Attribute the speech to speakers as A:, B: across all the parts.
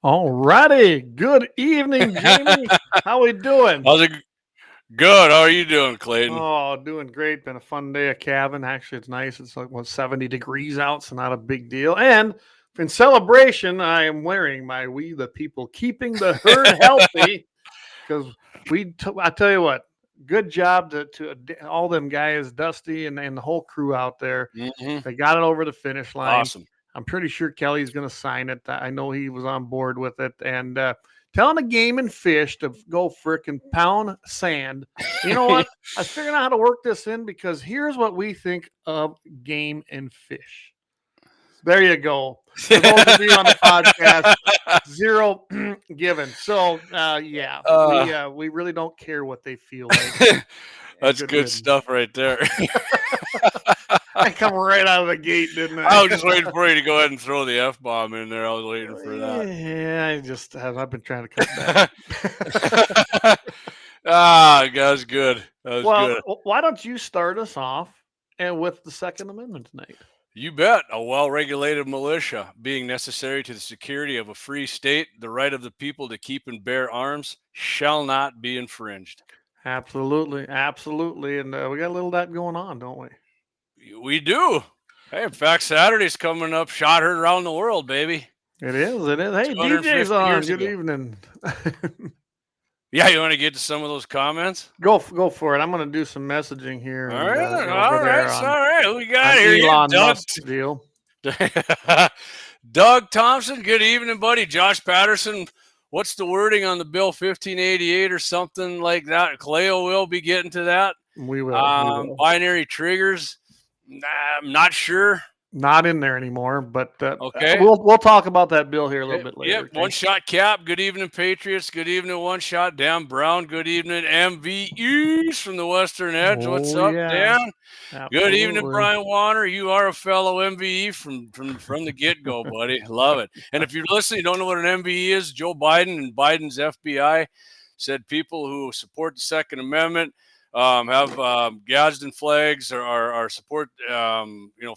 A: All righty. Good evening, Jamie. How we doing?
B: How's it? Good. How are you doing, Clayton?
A: Oh, doing great. Been a fun day at cabin. Actually, it's nice. It's like 70 degrees out, so not a big deal. And in celebration, I am wearing my "We the People Keeping the Herd Healthy" because I tell you what, good job to all them guys, Dusty and the whole crew out there.
B: hmm
A: They got it over the finish line.
B: Awesome.
A: I'm pretty sure Kelly's going to sign it. I know he was on board with it. And telling the Game and Fish to go frickin' pound sand. You know what? I was figuring out how to work this in because here's what we think of Game and Fish. There you go. For those of you on the podcast, zero given. So yeah, we really don't care what they feel like. And
B: That's
A: good
B: good
A: riddance.
B: stuff right there.
A: I come right out of the gate, didn't
B: I
A: I?
B: was just waiting for you to go ahead and throw the F bomb in there. I was waiting for that.
A: Yeah, I've been trying to cut back.
B: That's good. That was
A: Well,
B: good.
A: why don't you start us off and with the Second Amendment tonight?
B: You bet. A well regulated militia, being necessary to the security of a free state, the right of the people to keep and bear arms, shall not be infringed.
A: Absolutely, absolutely, and we got a little of that going on, don't we?
B: We do. Hey, in fact, Saturday's coming up. Shot heard around the world, baby.
A: It is. It is. Hey, DJ's
B: 250
A: on.
B: years
A: Good
B: ago.
A: evening.
B: Yeah, you want to get to some of those comments?
A: Go for it. I'm going to do some messaging here
B: All
A: and
B: right,
A: over
B: all
A: there
B: right, all right. Who we got
A: on
B: here? Yeah,
A: Elon
B: Doug.
A: Musk's deal.
B: Doug Thompson. Good evening, buddy. Josh Patterson. What's the wording on the bill 1588 or something like that? Cleo will be getting to that.
A: We will.
B: Binary triggers. I'm not sure.
A: Not in there anymore, but
B: Okay.
A: we'll talk about that bill here a little bit later.
B: Yep.
A: Okay?
B: One shot Cap. Good evening, Patriots. Good evening, one shot Dan Brown. Good evening, MVEs from the Western Edge. What's
A: Oh
B: up,
A: yeah,
B: Dan? Good evening,
A: absolutely.
B: Brian Warner. You are a fellow MVE from the get go, buddy. Love it. And if you're listening, you don't know what an MVE is. Joe Biden and Biden's FBI said people who support the Second Amendment have Gadsden flags or support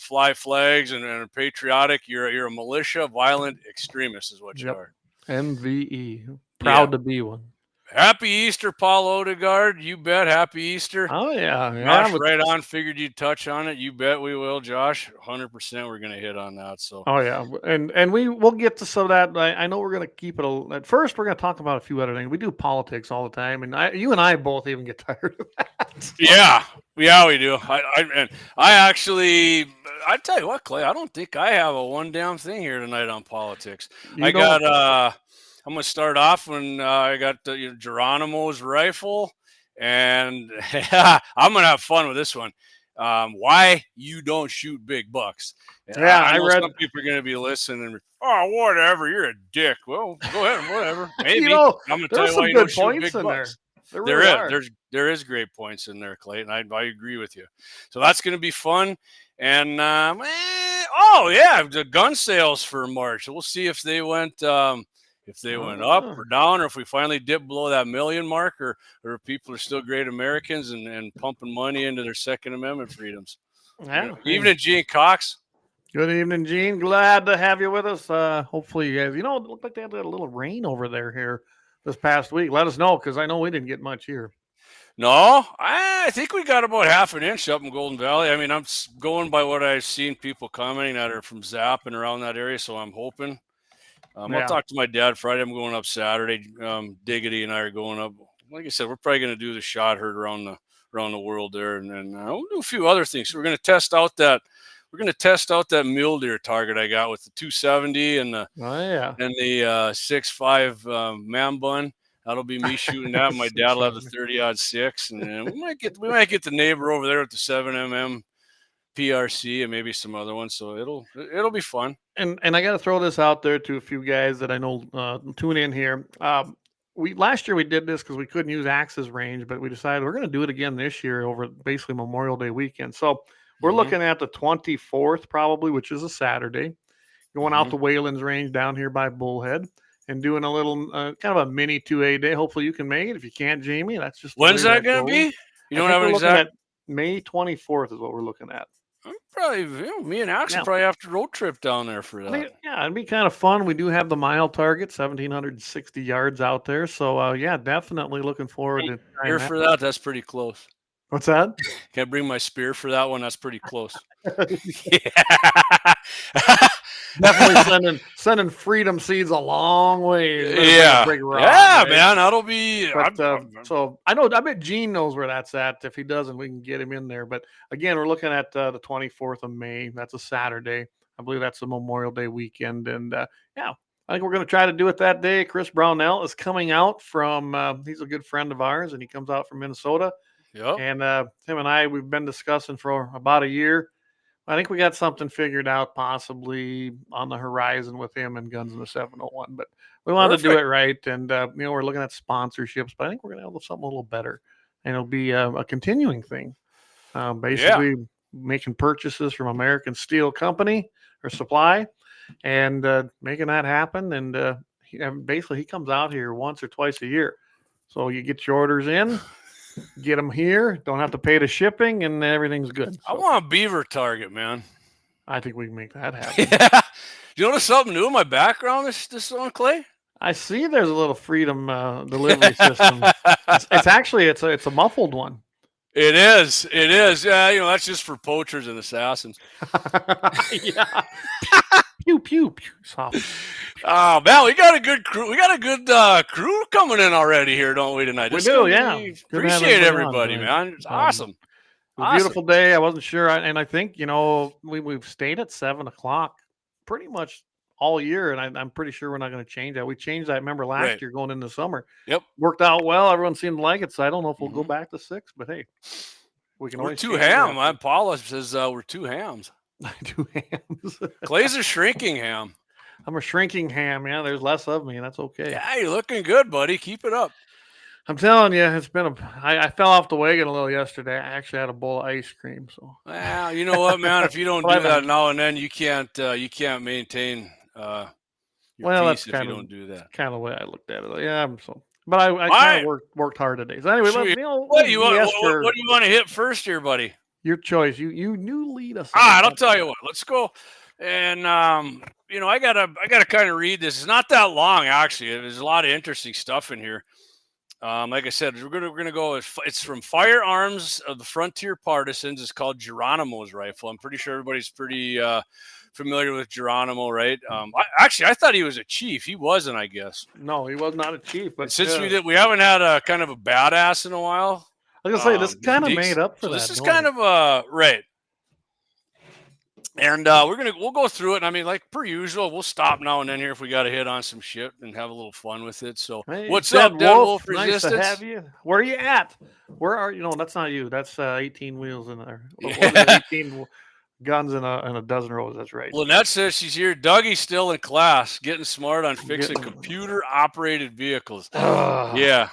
B: fly flags and are patriotic. You're a militia, violent extremist is what you are.
A: MVE. Proud to be one.
B: Happy Easter, Paul Odegaard. You bet. Happy Easter.
A: Oh yeah,
B: Josh, right on. Figured you'd touch on it. You bet we will, Josh. 100% we're going to hit on that. So.
A: Oh yeah, and we'll get to some of that. I know we're going to keep it. At first, we're going to talk about a few other things. We do politics all the time, and you and I both even get tired of that. So.
B: Yeah, we do. I tell you what, Clay. I don't think I have a one damn thing here tonight on politics. I'm going to start off when I got Geronimo's rifle, and I'm going to have fun with this one. Why you don't shoot big bucks?
A: Yeah,
B: I know
A: read.
B: Some people are going to be listening. Oh, whatever. You're a dick. Well, go ahead. Whatever. Maybe.
A: I'm
B: going to tell you why you don't shoot big bucks. There is great points in there, Clayton. I agree with you. So that's going to be fun. And the gun sales for March. We'll see if they went up or down, or if we finally dip below that million mark, or if people are still great Americans and pumping money into their Second Amendment freedoms.
A: Yeah.
B: Evening, Gene Cox.
A: Good evening, Gene. Glad to have you with us. Hopefully, you guys. It looked like they had a little rain over there here this past week. Let us know because I know we didn't get much here.
B: No, I think we got about half an inch up in Golden Valley. I mean, I'm going by what I've seen people commenting that are from Zap and around that area, so I'm hoping. I'll talk to my dad Friday. I'm going up Saturday. Diggity and I are going up. Like I said, we're probably going to do the shot herd around the world there, and then we'll do a few other things. We're going to test out that. We're going to test out that mule deer target I got with the 270 and the 6.5 man bun. That'll be me shooting that. My dad will have the 30-06, and then we might get the neighbor over there with the 7mm PRC and maybe some other ones. So it'll be fun.
A: And I got to throw this out there to a few guys that I know tune in here. Last year we did this because we couldn't use Axis range, but we decided we're going to do it again this year over basically Memorial Day weekend. So we're looking at the 24th probably, which is a Saturday, going out to Wayland's range down here by Bullhead and doing a little kind of a mini 2A day. Hopefully you can make it. If you can't, Jamie, that's just
B: when's that going to be?
A: You don't have an exact. May 24th is what we're looking at.
B: Probably me and Axel probably have to road trip down there for that.
A: Yeah, it'd be kind of fun. We do have the mile target, 1,760 yards out there. So yeah, definitely looking forward to trying
B: Spear
A: that.
B: for that, that's pretty close.
A: What's that?
B: Can I bring my spear for that one? That's pretty close.
A: Definitely sending freedom seeds a long way.
B: Yeah,
A: right?
B: man, that'll be.
A: But so I bet Gene knows where that's at. If he doesn't, we can get him in there. But again, we're looking at the 24th of May. That's a Saturday. I believe that's the Memorial Day weekend. And yeah, I think we're going to try to do it that day. Chris Brownell is coming out from. He's a good friend of ours, and he comes out from Minnesota.
B: Yep.
A: And him and I, we've been discussing for about a year. I think we got something figured out possibly on the horizon with him and Guns in the 701, but we wanted to do it right. And, we're looking at sponsorships, but I think we're going to have something a little better, and it'll be a continuing thing. Basically making purchases from American Steel Company or Supply and making that happen. And basically he comes out here once or twice a year. So you get your orders in, get them here, don't have to pay the shipping, and everything's good. So
B: I want a beaver target, man.
A: I think we can make that happen.
B: Yeah. You notice something new in my background this on, Clay?
A: I see there's a little freedom delivery system. It's actually it's a muffled one.
B: It is. Yeah, that's just for poachers and assassins.
A: Yeah. Pew pew pew. Soft.
B: Oh man, we got a good crew. We got a good crew coming in already here, don't we tonight?
A: We do, yeah.
B: Appreciate everybody, man. It's awesome.
A: It was a beautiful day. I wasn't sure, and I think we've stayed at 7:00 pretty much all year, and I'm pretty sure we're not going to change that. We changed that. Remember last year going into summer?
B: Yep,
A: worked out well. Everyone seemed to like it, so I don't know if we'll go back to 6, but hey,
B: we're two ham. Paula says we're two hams.
A: 2 hams.
B: Clay's a shrinking ham.
A: I'm a shrinking ham. Yeah, there's less of me, and that's okay.
B: Yeah, you're looking good, buddy. Keep it up.
A: I'm telling you, it's been I fell off the wagon a little yesterday. I actually had a bowl of ice cream. So,
B: well, you know what, man? If you don't do that now and then, you can't maintain your peace if you don't do that.
A: Kind of the way I looked at it. Yeah, but I kind of worked hard today. So anyway,
B: what do you want to hit first here, buddy?
A: Your choice. You lead us.
B: All right, I'll tell you what. Let's go. And I gotta kind of read this. It's not that long, actually. There's a lot of interesting stuff in here. Like I said, we're gonna go. It's from Firearms of the Frontier Partisans. It's called Geronimo's rifle. I'm pretty sure everybody's pretty familiar with Geronimo, right? I thought he was a chief. He wasn't, I guess.
A: No, he was not a chief. But
B: since we haven't had a kind of a badass in a while.
A: I was gonna say this kind of made up for that.
B: This is kind of right. And we'll go through it. And I mean, like per usual, we'll stop now and then here if we got to hit on some shit and have a little fun with it. So, what's up, Dead Wolf Resistance?
A: Nice to have you. Where are you at? Where are you? No, that's not you. That's 18 wheels in there. 18 guns and a dozen rows. That's right.
B: Lynette says she's here. Dougie's still in class, getting smart on fixing computer-operated vehicles. Yeah.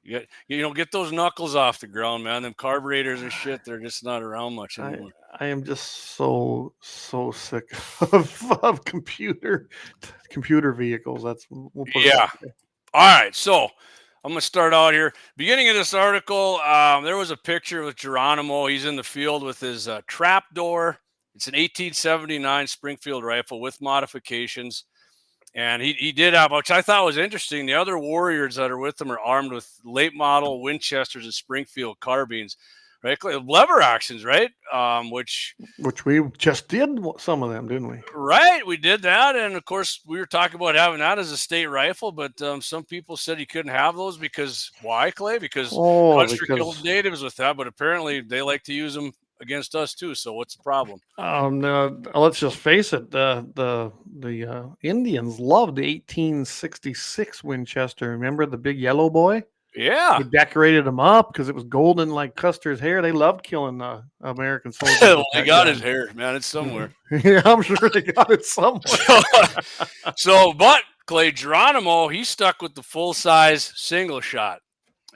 B: Get those knuckles off the ground, man. Them carburetors and shit, they're just not around much anymore.
A: I am just so sick of computer vehicles. We'll put
B: yeah. All right, so I'm gonna start out here. Beginning of this article, there was a picture with Geronimo. He's in the field with his trap door. It's an 1879 Springfield rifle with modifications. And he did have, which I thought was interesting. The other warriors that are with him are armed with late model Winchesters and Springfield carbines, right? Lever actions, right? Which
A: we just did some of them, didn't we?
B: Right, we did that, and of course we were talking about having that as a state rifle, but some people said you couldn't have those because why, Clay? Because Custer killed natives with that, but apparently they like to use them against us too. So what's the problem?
A: Let's just face it. The Indians loved the 1866 Winchester. Remember the big yellow boy?
B: Yeah.
A: They decorated him up because it was golden like Custer's hair. They loved killing American soldiers.
B: Well, they got his hair, man. It's somewhere.
A: Yeah, I'm sure they got it somewhere.
B: But Clay Geronimo, he stuck with the full-size single shot.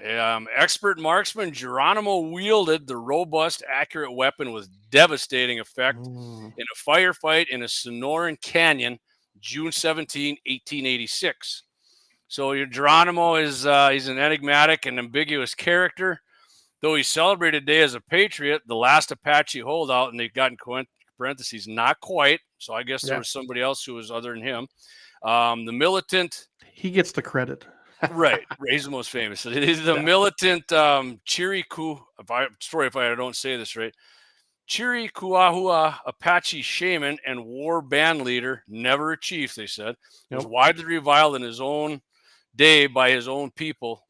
B: Expert marksman Geronimo wielded the robust, accurate weapon with devastating effect in a firefight in a Sonoran Canyon, June 17, 1886. So Geronimo is he's an enigmatic and ambiguous character. Though he's celebrated today as a patriot, the last Apache holdout, and they've gotten parentheses, not quite. So I guess there was somebody else who was other than him. The militant.
A: He gets the credit.
B: Right. He's the most famous. It is the militant Chiriku. If I don't say this right. Chiricahua Apache shaman and war band leader, never a chief, they said, was widely reviled in his own day by his own people.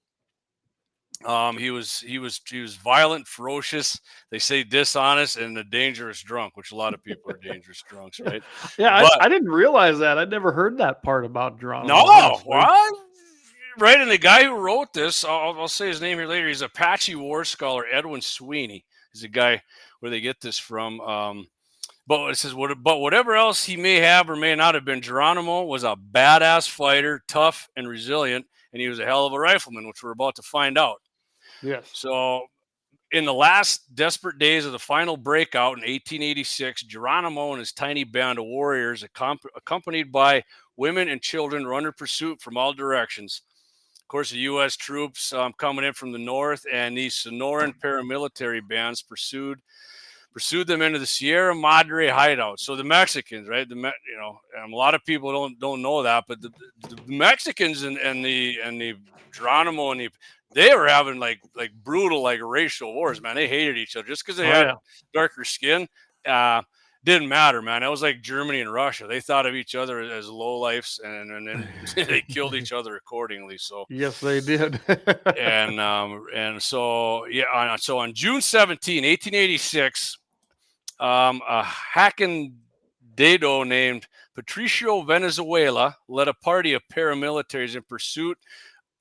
B: He was violent, ferocious. They say dishonest and a dangerous drunk, which a lot of people are dangerous drunks, right?
A: Yeah, I didn't realize that. I'd never heard that part about Geronimo.
B: No, what? Right, and the guy who wrote this, I'll say his name here later. He's Apache war scholar Edwin Sweeney. He's the guy where they get this from. But it says, but whatever else he may have or may not have been, Geronimo was a badass fighter, tough and resilient, and he was a hell of a rifleman, which we're about to find out.
A: Yes.
B: So in the last desperate days of the final breakout in 1886, Geronimo and his tiny band of warriors, accompanied by women and children, were under pursuit from all directions. Of course, the U.S. troops coming in from the north, and these Sonoran paramilitary bands pursued them into the Sierra Madre hideout. So the Mexicans, right? A lot of people don't know that, but the Mexicans and the Geronimo they were having like brutal like racial wars, man. They hated each other just because they had darker skin. Didn't matter, man. It was like Germany and Russia. They thought of each other as lowlifes, and then they killed each other accordingly. So
A: yes, they did.
B: So on June 17, 1886, a Hacendado named Patricio Venezuela led a party of paramilitaries in pursuit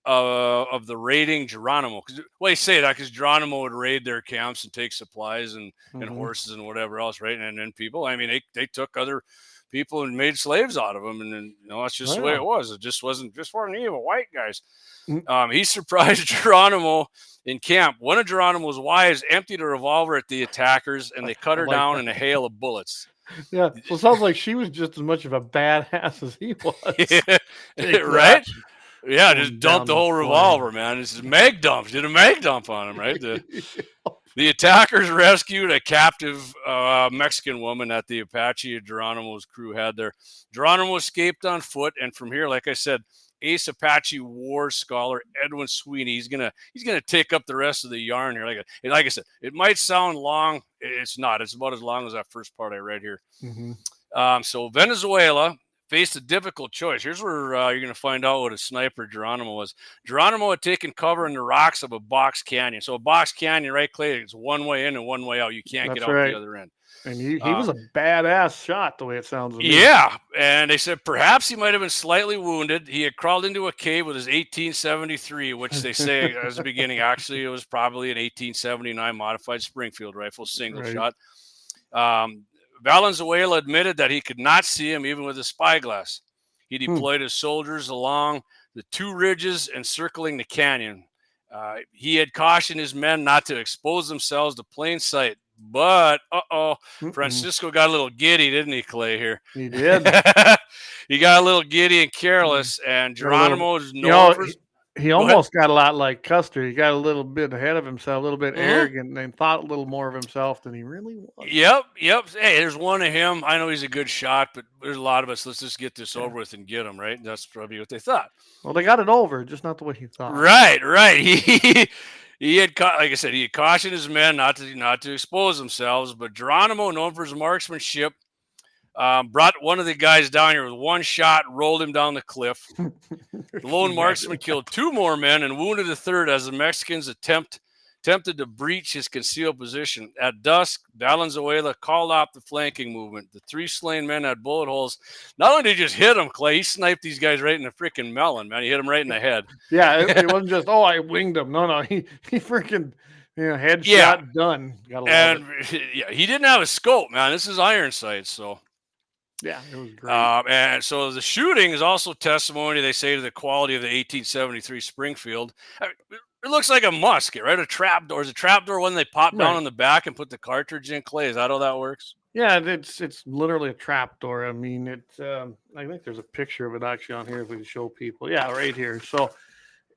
B: of the raiding Geronimo. Well, you say that because Geronimo would raid their camps and take supplies and horses and whatever else, right? And then people, I mean, they took other people and made slaves out of them, and then that's just the way it was. It just wasn't evil white guys. He surprised Geronimo in camp. One of Geronimo's wives emptied a revolver at the attackers, and they cut her down in a hail of bullets.
A: Yeah, so it sounds like she was just as much of a badass as he was.
B: Right? Yeah, just dumped the whole revolver, man. This is mag dump. Did a mag dump on him, right? The attackers rescued a captive Mexican woman that the Apache Geronimo's crew had there. Geronimo escaped on foot, and from here, like I said, ace Apache war scholar Edwin Sweeney. He's gonna take up the rest of the yarn here. Like I said, it might sound long. It's not. It's about as long as that first part I read here. So Venezuela faced a difficult choice. Here's where you're going to find out what a sniper Geronimo was. Geronimo had taken cover in the rocks of a box canyon. So a box canyon, right, Clay? It's one way in and one way out. You can't get out the other end.
A: And he was a badass shot, the way it sounds to me.
B: Yeah, and they said perhaps he might have been slightly wounded. He had crawled into a cave with his 1873, which they say as the beginning. Actually, it was probably an 1879 modified Springfield rifle, single shot. Valenzuela admitted that he could not see him even with a spyglass. He deployed his soldiers along the two ridges encircling the canyon. He had cautioned his men not to expose themselves to plain sight. But, Francisco got a little giddy, didn't he, Clay, here?
A: He did.
B: He got a little giddy and careless, and Geronimo is known for...
A: He almost got a lot like Custer. He got a little bit ahead of himself, a little bit arrogant, and thought a little more of himself than he really was.
B: Yep. Hey, there's one of him. I know he's a good shot, but there's a lot of us. Let's just get this over with and get him, right? That's probably what they thought.
A: Well, they got it over, just not the way he thought.
B: Right. He had, like I said, he had cautioned his men not to expose themselves. But Geronimo, known for his marksmanship, brought one of the guys down here with one shot, rolled him down the cliff. The lone marksman killed two more men and wounded a third as the Mexicans attempted to breach his concealed position. At dusk, Valenzuela called off the flanking movement. The three slain men had bullet holes. Not only did he just hit them, Clay, he sniped these guys right in the freaking melon, man. He hit them right in the head.
A: Yeah, it wasn't just, I winged him. No, he freaking... headshot done.
B: He didn't have a scope, man. This is iron sights, so...
A: Yeah, it was great.
B: And so the shooting is also testimony, they say, to the quality of the 1873 Springfield. I mean, it looks like a musket, right? A trap door. Is a trap door when they pop down on the back and put the cartridge in, Clay? Is that how that works?
A: Yeah, it's literally a trap door. I mean, I think there's a picture of it actually on here if we can show people. Yeah, right here. So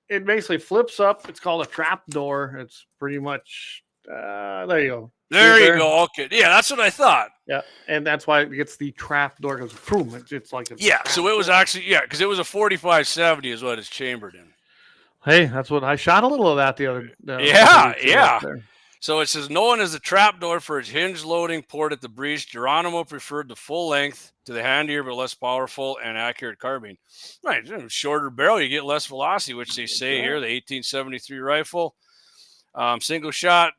A: it basically flips up. It's called a trap door. It's pretty much There you go.
B: There you go. Okay. Yeah, that's what I thought.
A: Yeah, and that's why it gets the trap door because it's like a
B: so it was actually because it was a 4570 is what it's chambered in.
A: Hey, that's what I shot a little of that the other
B: Yeah.
A: there.
B: So it says known as the trapdoor for its hinge loading port at the breech, Geronimo preferred the full length to the handier but less powerful and accurate carbine. Right, shorter barrel, you get less velocity, which they say here. The 1873 rifle, single shot,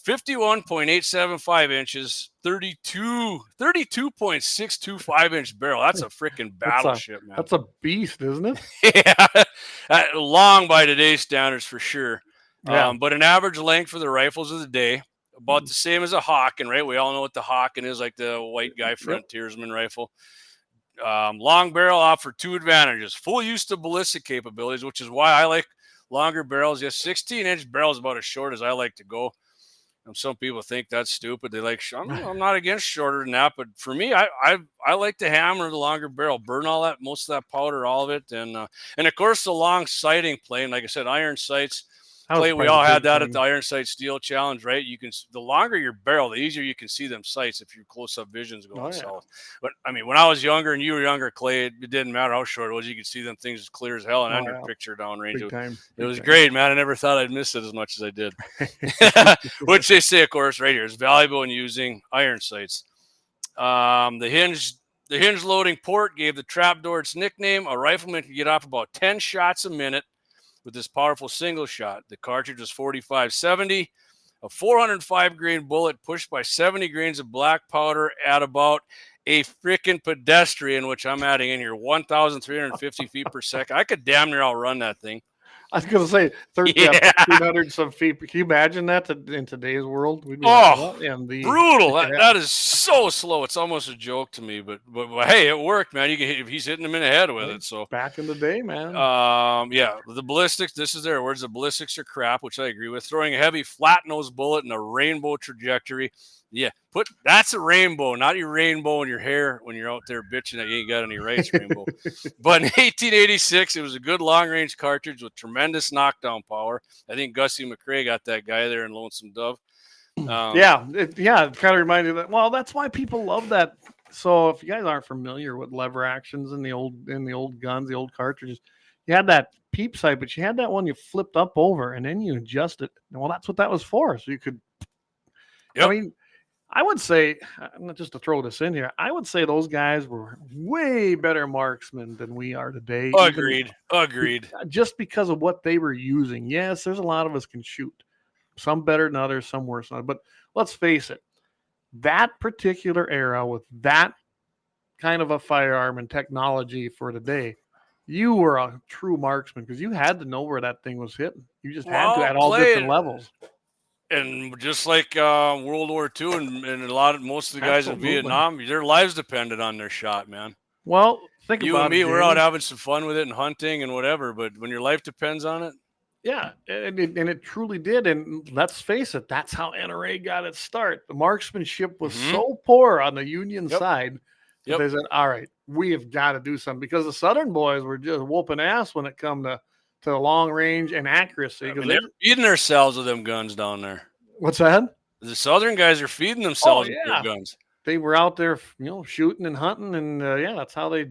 B: 51.875 inches, 32.625 inch barrel. That's a freaking battleship, man.
A: That's a beast, isn't it?
B: Yeah, long by today's standards for sure.
A: Yeah.
B: But an average length for the rifles of the day, about the same as a Hawken, right? We all know what the Hawken is, like the white guy frontiersman rifle. Long barrel offer two advantages: full use to ballistic capabilities, which is why I like longer barrels. Yes, 16-inch barrel is about as short as I like to go. Some people think that's stupid. They like, I'm not against shorter than that, but for me, I like to hammer the longer barrel, burn all that, most of that powder, all of it, and of course the long sighting plane. Like I said, iron sights. Clay, we all had that at the Iron Sight Steel Challenge, right? You can, the longer your barrel, the easier you can see them sights if your close-up vision's going south. But I mean, when I was younger and you were younger, Clay, it didn't matter how short it was. You could see them things as clear as hell and under picture downrange. It was great, man. I never thought I'd miss it as much as I did. Which they say, of course, right here is valuable in using iron sights. The hinge loading port gave the trapdoor its nickname. A rifleman could get off about 10 shots a minute with this powerful single shot. The cartridge was 4570, a 405 grain bullet pushed by 70 grains of black powder at about a freaking pedestrian, which I'm adding in here, 1,350 feet per second. I could damn near outrun that thing.
A: I was going to say 1,300 some feet. Can you imagine that in today's world? We'd be brutal.
B: That is so slow. It's almost a joke to me, but hey, it worked, man. He's hitting him in the head with it. So
A: back in the day, man.
B: The ballistics. This is their words. The ballistics are crap, which I agree with. Throwing a heavy flat nose bullet in a rainbow trajectory. Yeah, that's a rainbow, not your rainbow in your hair when you're out there bitching that you ain't got any rights, rainbow. But in 1886, it was a good long-range cartridge with tremendous knockdown power. I think Gussie McCrae got that guy there in Lonesome Dove.
A: It kind of reminded me that. Well, that's why people love that. So if you guys aren't familiar with lever actions in the old guns, the old cartridges, you had that peep sight, but you had that one you flipped up over and then you adjust it. Well, that's what that was for. So you could. Yep. I mean, I would say, just to throw this in here, I would say those guys were way better marksmen than we are today.
B: Agreed.
A: Just because of what they were using. Yes, there's a lot of us can shoot. Some better than others, some worse than others. But let's face it, that particular era with that kind of a firearm and technology for today, you were a true marksman because you had to know where that thing was hitting. You just had to at all different levels.
B: And just like World War II and most of the guys in Vietnam, their lives depended on their shot, man.
A: Well, think about it.
B: You and me, we're out having some fun with it and hunting and whatever, but when your life depends on it.
A: Yeah, and it truly did. And let's face it, that's how NRA got its start. The marksmanship was so poor on the Union side that they said, all right, we have got to do something because the Southern boys were just whooping ass when it come to long range and accuracy.
B: I mean, they're feeding themselves with them guns down there.
A: What's that?
B: The Southern guys are feeding themselves with their guns.
A: They were out there, shooting and hunting, and that's how they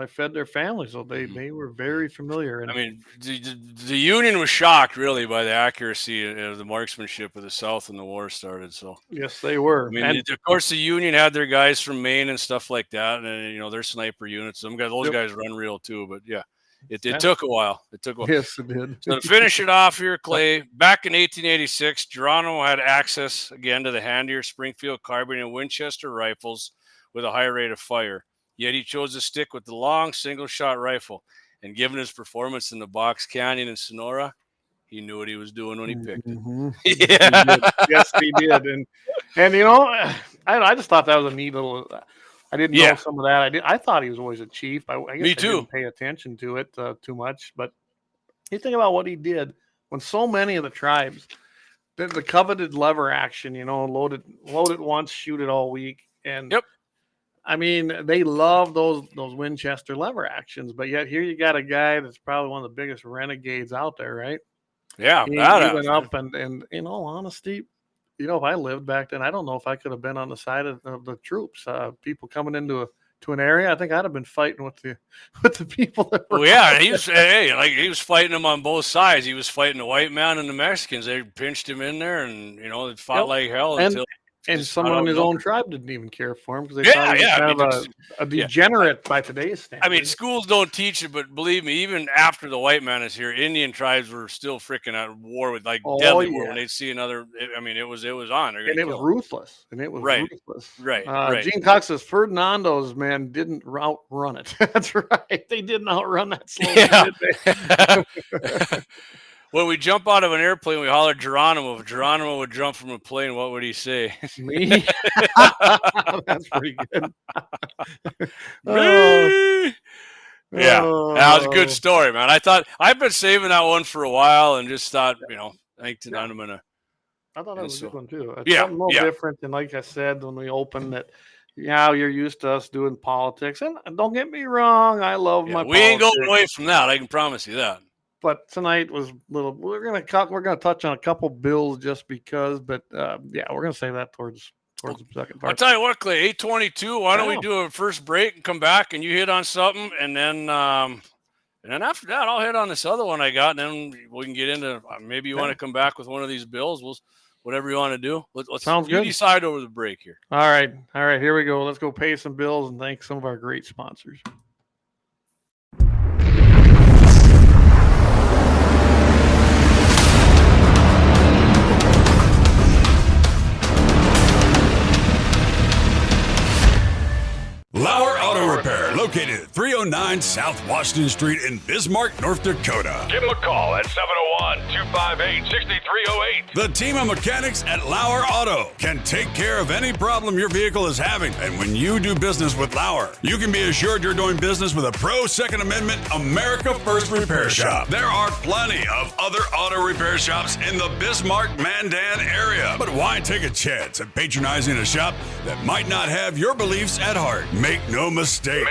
A: fed their families. So they were very familiar. And
B: I mean, the Union was shocked really by the accuracy of the marksmanship of the South when the war started. So
A: yes, they were.
B: I mean, of course, the Union had their guys from Maine and stuff like that, and their sniper units. Those guys run real too. But yeah. It took a while.
A: Yes, it did.
B: So to finish it off here, Clay, back in 1886, Geronimo had access again to the handier Springfield carbine and Winchester rifles with a high rate of fire. Yet he chose to stick with the long single-shot rifle. And given his performance in the Box Canyon and Sonora, he knew what he was doing when he picked it.
A: Yeah. Yes, he did. And I just thought that was a neat little. I didn't know some of that. I thought he was always a chief. I guess I didn't pay attention to it too much. But you think about what he did when so many of the tribes did the coveted lever action, load it once, shoot it all week. And I mean, they love those Winchester lever actions. But yet here you got a guy that's probably one of the biggest renegades out there, right?
B: Yeah.
A: He went up and in all honesty, if I lived back then, I don't know if I could have been on the side of the troops. People coming into an area, I think I'd have been fighting with the people that were.
B: Well, yeah, he was fighting them on both sides. He was fighting the white man and the Mexicans. They pinched him in there, and they fought like hell until.
A: And someone in his own tribe didn't even care for him because they thought he was kind of a degenerate by today's standards.
B: I mean, schools don't teach it, but believe me, even after the white man is here, Indian tribes were still freaking at war with deadly war when they'd see another. I mean, it was on.
A: And it was ruthless. Ruthless.
B: Right.
A: Gene Cox says Ferdinando's men didn't outrun it. That's right. They didn't outrun that slowly, did they?
C: When we jump out of an airplane, we holler Geronimo. If Geronimo would jump from a plane, what would he say?
A: Me? That's pretty good.
C: Yeah, that was a good story, man. I've been saving that one for a while and just thought, I'm gonna.
A: I thought that was a good one too. It's something a little different than, like I said, when we opened that. Yeah, you're used to us doing politics, and don't get me wrong, I love my.
C: We ain't going away from that. I can promise you that.
A: But tonight was little. We're gonna touch on a couple bills just because, but we're gonna save that towards the second part.
C: I'll tell you what, Clay, 8:22. Why don't we do a first break and come back and you hit on something, and then after that I'll hit on this other one I got, and then we can get into maybe you want to come back with one of these bills. We'll whatever you want to do.
A: Sounds good.
C: Decide over the break here.
A: All right, here we go. Let's go pay some bills and thank some of our great sponsors.
D: LAUER Auto Repair, located at 309 South Washington Street in Bismarck, North Dakota.
E: Give them a call at 701-258-6308.
D: The team of mechanics at LAUER Auto can take care of any problem your vehicle is having. And when you do business with LAUER, you can be assured you're doing business with a pro Second Amendment America First repair shop. There are plenty of other auto repair shops in the Bismarck-Mandan area. But why take a chance at patronizing a shop that might not have your beliefs at heart? Make no mistake.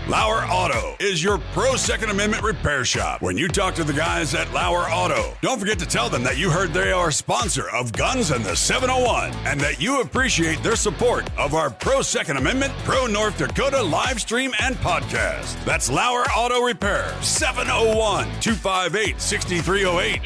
D: LAUER Auto is your pro Second Amendment repair shop. When you talk to the guys at LAUER Auto, don't forget to tell them that you heard they are a sponsor of Guns and the 701 and that you appreciate their support of our pro Second Amendment, pro North Dakota live stream and podcast. That's LAUER Auto Repair, 701-258-6308.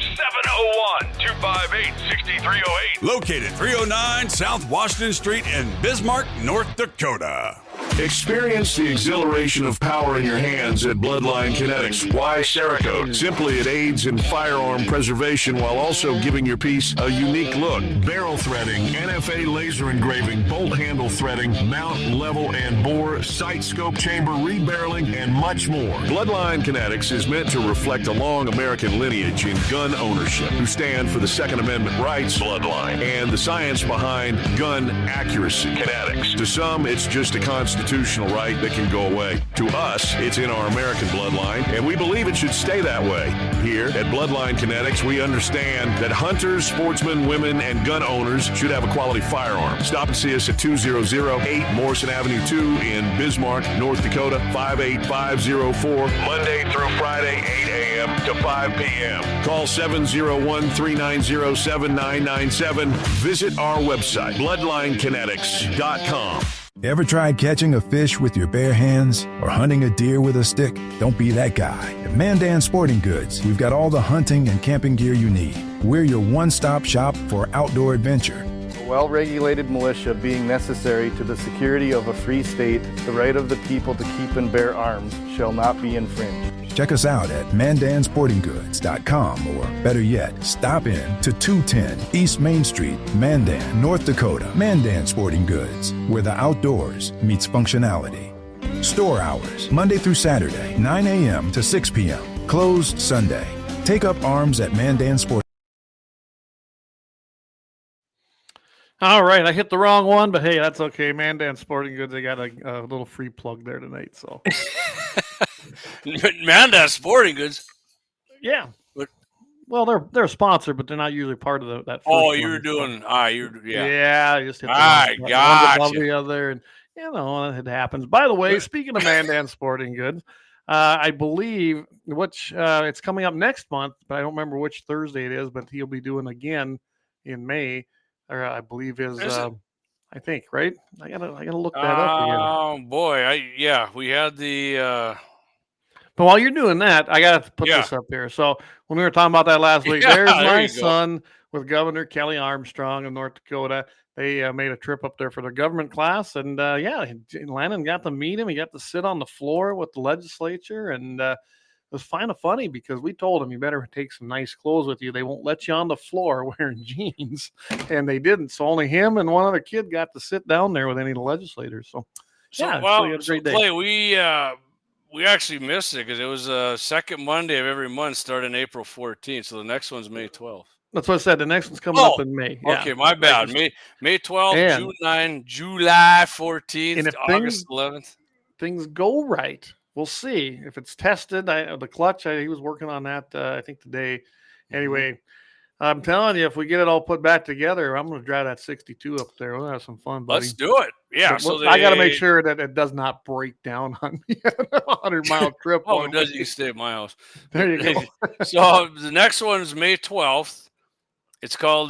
E: 701-258-6308.
D: Located 309 South Washington Street in Bismarck, North Dakota.
E: Experience the exhilaration of power in your hands at Bloodline Kinetics. Why Cerakote? Simply, it aids in firearm preservation while also giving your piece a unique look. Barrel threading, NFA laser engraving, bolt handle threading, mount, level, and bore, sight scope chamber rebarreling, and much more. Bloodline Kinetics is meant to reflect a long American lineage in gun ownership, who stand for the Second Amendment rights, Bloodline, and the science behind gun accuracy, Kinetics. To some, it's just a constitutional right that can go away. To us, it's in our American bloodline, and we believe it should stay that way. Here at Bloodline Kinetics, we understand that hunters, sportsmen, women, and gun owners should have a quality firearm. Stop and see us at 2008 Morrison Avenue 2 in Bismarck, North Dakota, 58504, Monday through Friday, 8 a.m. to 5 p.m. Call 701-390-7997. Visit our website, bloodlinekinetics.com.
F: Ever tried catching a fish with your bare hands or hunting a deer with a stick? Don't be that guy. At Mandan Sporting Goods, we've got all the hunting and camping gear you need. We're your one-stop shop for outdoor adventure.
G: A well-regulated militia being necessary to the security of a free state, the right of the people to keep and bear arms shall not be infringed.
F: Check us out at mandansportinggoods.com, or better yet, stop in to 210 East Main Street, Mandan, North Dakota. Mandan Sporting Goods, where the outdoors meets functionality. Store hours, Monday through Saturday, 9 a.m. to 6 p.m. Closed Sunday. Take up arms at Mandan Sporting.
A: All right, I hit the wrong one, but hey, that's okay. Mandan Sporting Goods, they got a little free plug there tonight, so.
C: Mandan Sporting Goods.
A: Yeah. Well, they're a sponsor, but they're not usually part of that.
C: Oh, you're doing.
A: Yeah, just hit
C: the
A: one above the other, and it happens. By the way, speaking of Mandan Sporting Goods, I believe it's coming up next month, but I don't remember which Thursday it is. But he'll be doing again in May. or I believe is.
B: Is it?
A: I think right. I gotta look that up again.
B: Oh boy, we had the
A: But while you're doing that, I got to put
B: Yeah.
A: this up here. So when we were talking about that last week,
B: Yeah,
A: there's
B: there
A: my
B: you go.
A: son with Governor Kelly Armstrong of North Dakota. They made a trip up there for their government class, and Landon got to meet him. He got to sit on the floor with the legislature, and it was kind of funny because we told him you better take some nice clothes with you. They won't let you on the floor wearing jeans, and they didn't. So only him and one other kid got to sit down there with any of the legislators. So yeah, you had a great day.
B: Clay, we actually missed it because it was second Monday of every month starting April 14th. So the next one's May 12th.
A: That's what I said. The next one's coming up in May.
B: Okay, my bad. May 12th, June 9, July 14th,
A: and if
B: August 11th.
A: Things go right, we'll see if it's tested. The clutch, he was working on that, I think today. Anyway, I'm telling you, if we get it all put back together, I'm going to drive that 62 up there. We'll have some fun, buddy.
B: Let's do it. Yeah.
A: I got to make sure that it does not break down on me a 100-mile trip.
B: It does. You can stay at my house.
A: There you go.
B: So the next one is May 12th. It's called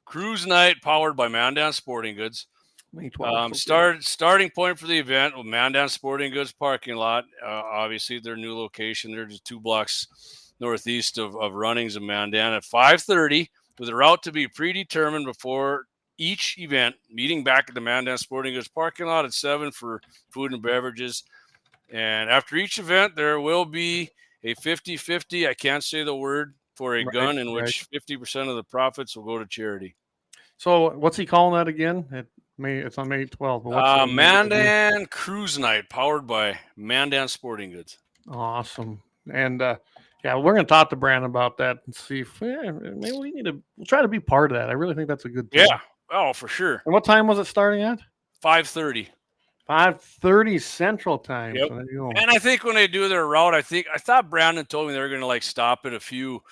B: Cruise Night, powered by Mandan Sporting Goods.
A: May 12th.
B: Starting point for the event with Mandan Sporting Goods parking lot. Obviously, their new location. They're just 2 blocks northeast of Runnings and Mandan at 5:30, with a route to be predetermined before each event. Meeting back at the Mandan Sporting Goods parking lot at 7 for food and beverages. And after each event, there will be a 50-50. I can't say the word for a gun in which 50% of the profits will go to charity.
A: So what's he calling that again? It's on May 12th.
B: But Mandan Cruise Night, powered by Mandan Sporting Goods.
A: Awesome. And we're going to talk to Brandon about that and see if maybe we'll try to be part of that. I really think that's a good thing.
B: Yeah. Oh, for sure.
A: And what time was it starting at?
B: 5:30.
A: 5:30 Central Time.
B: Yep.
A: So there you go.
B: And I think when they do their route, I thought Brandon told me they were going to stop at a few,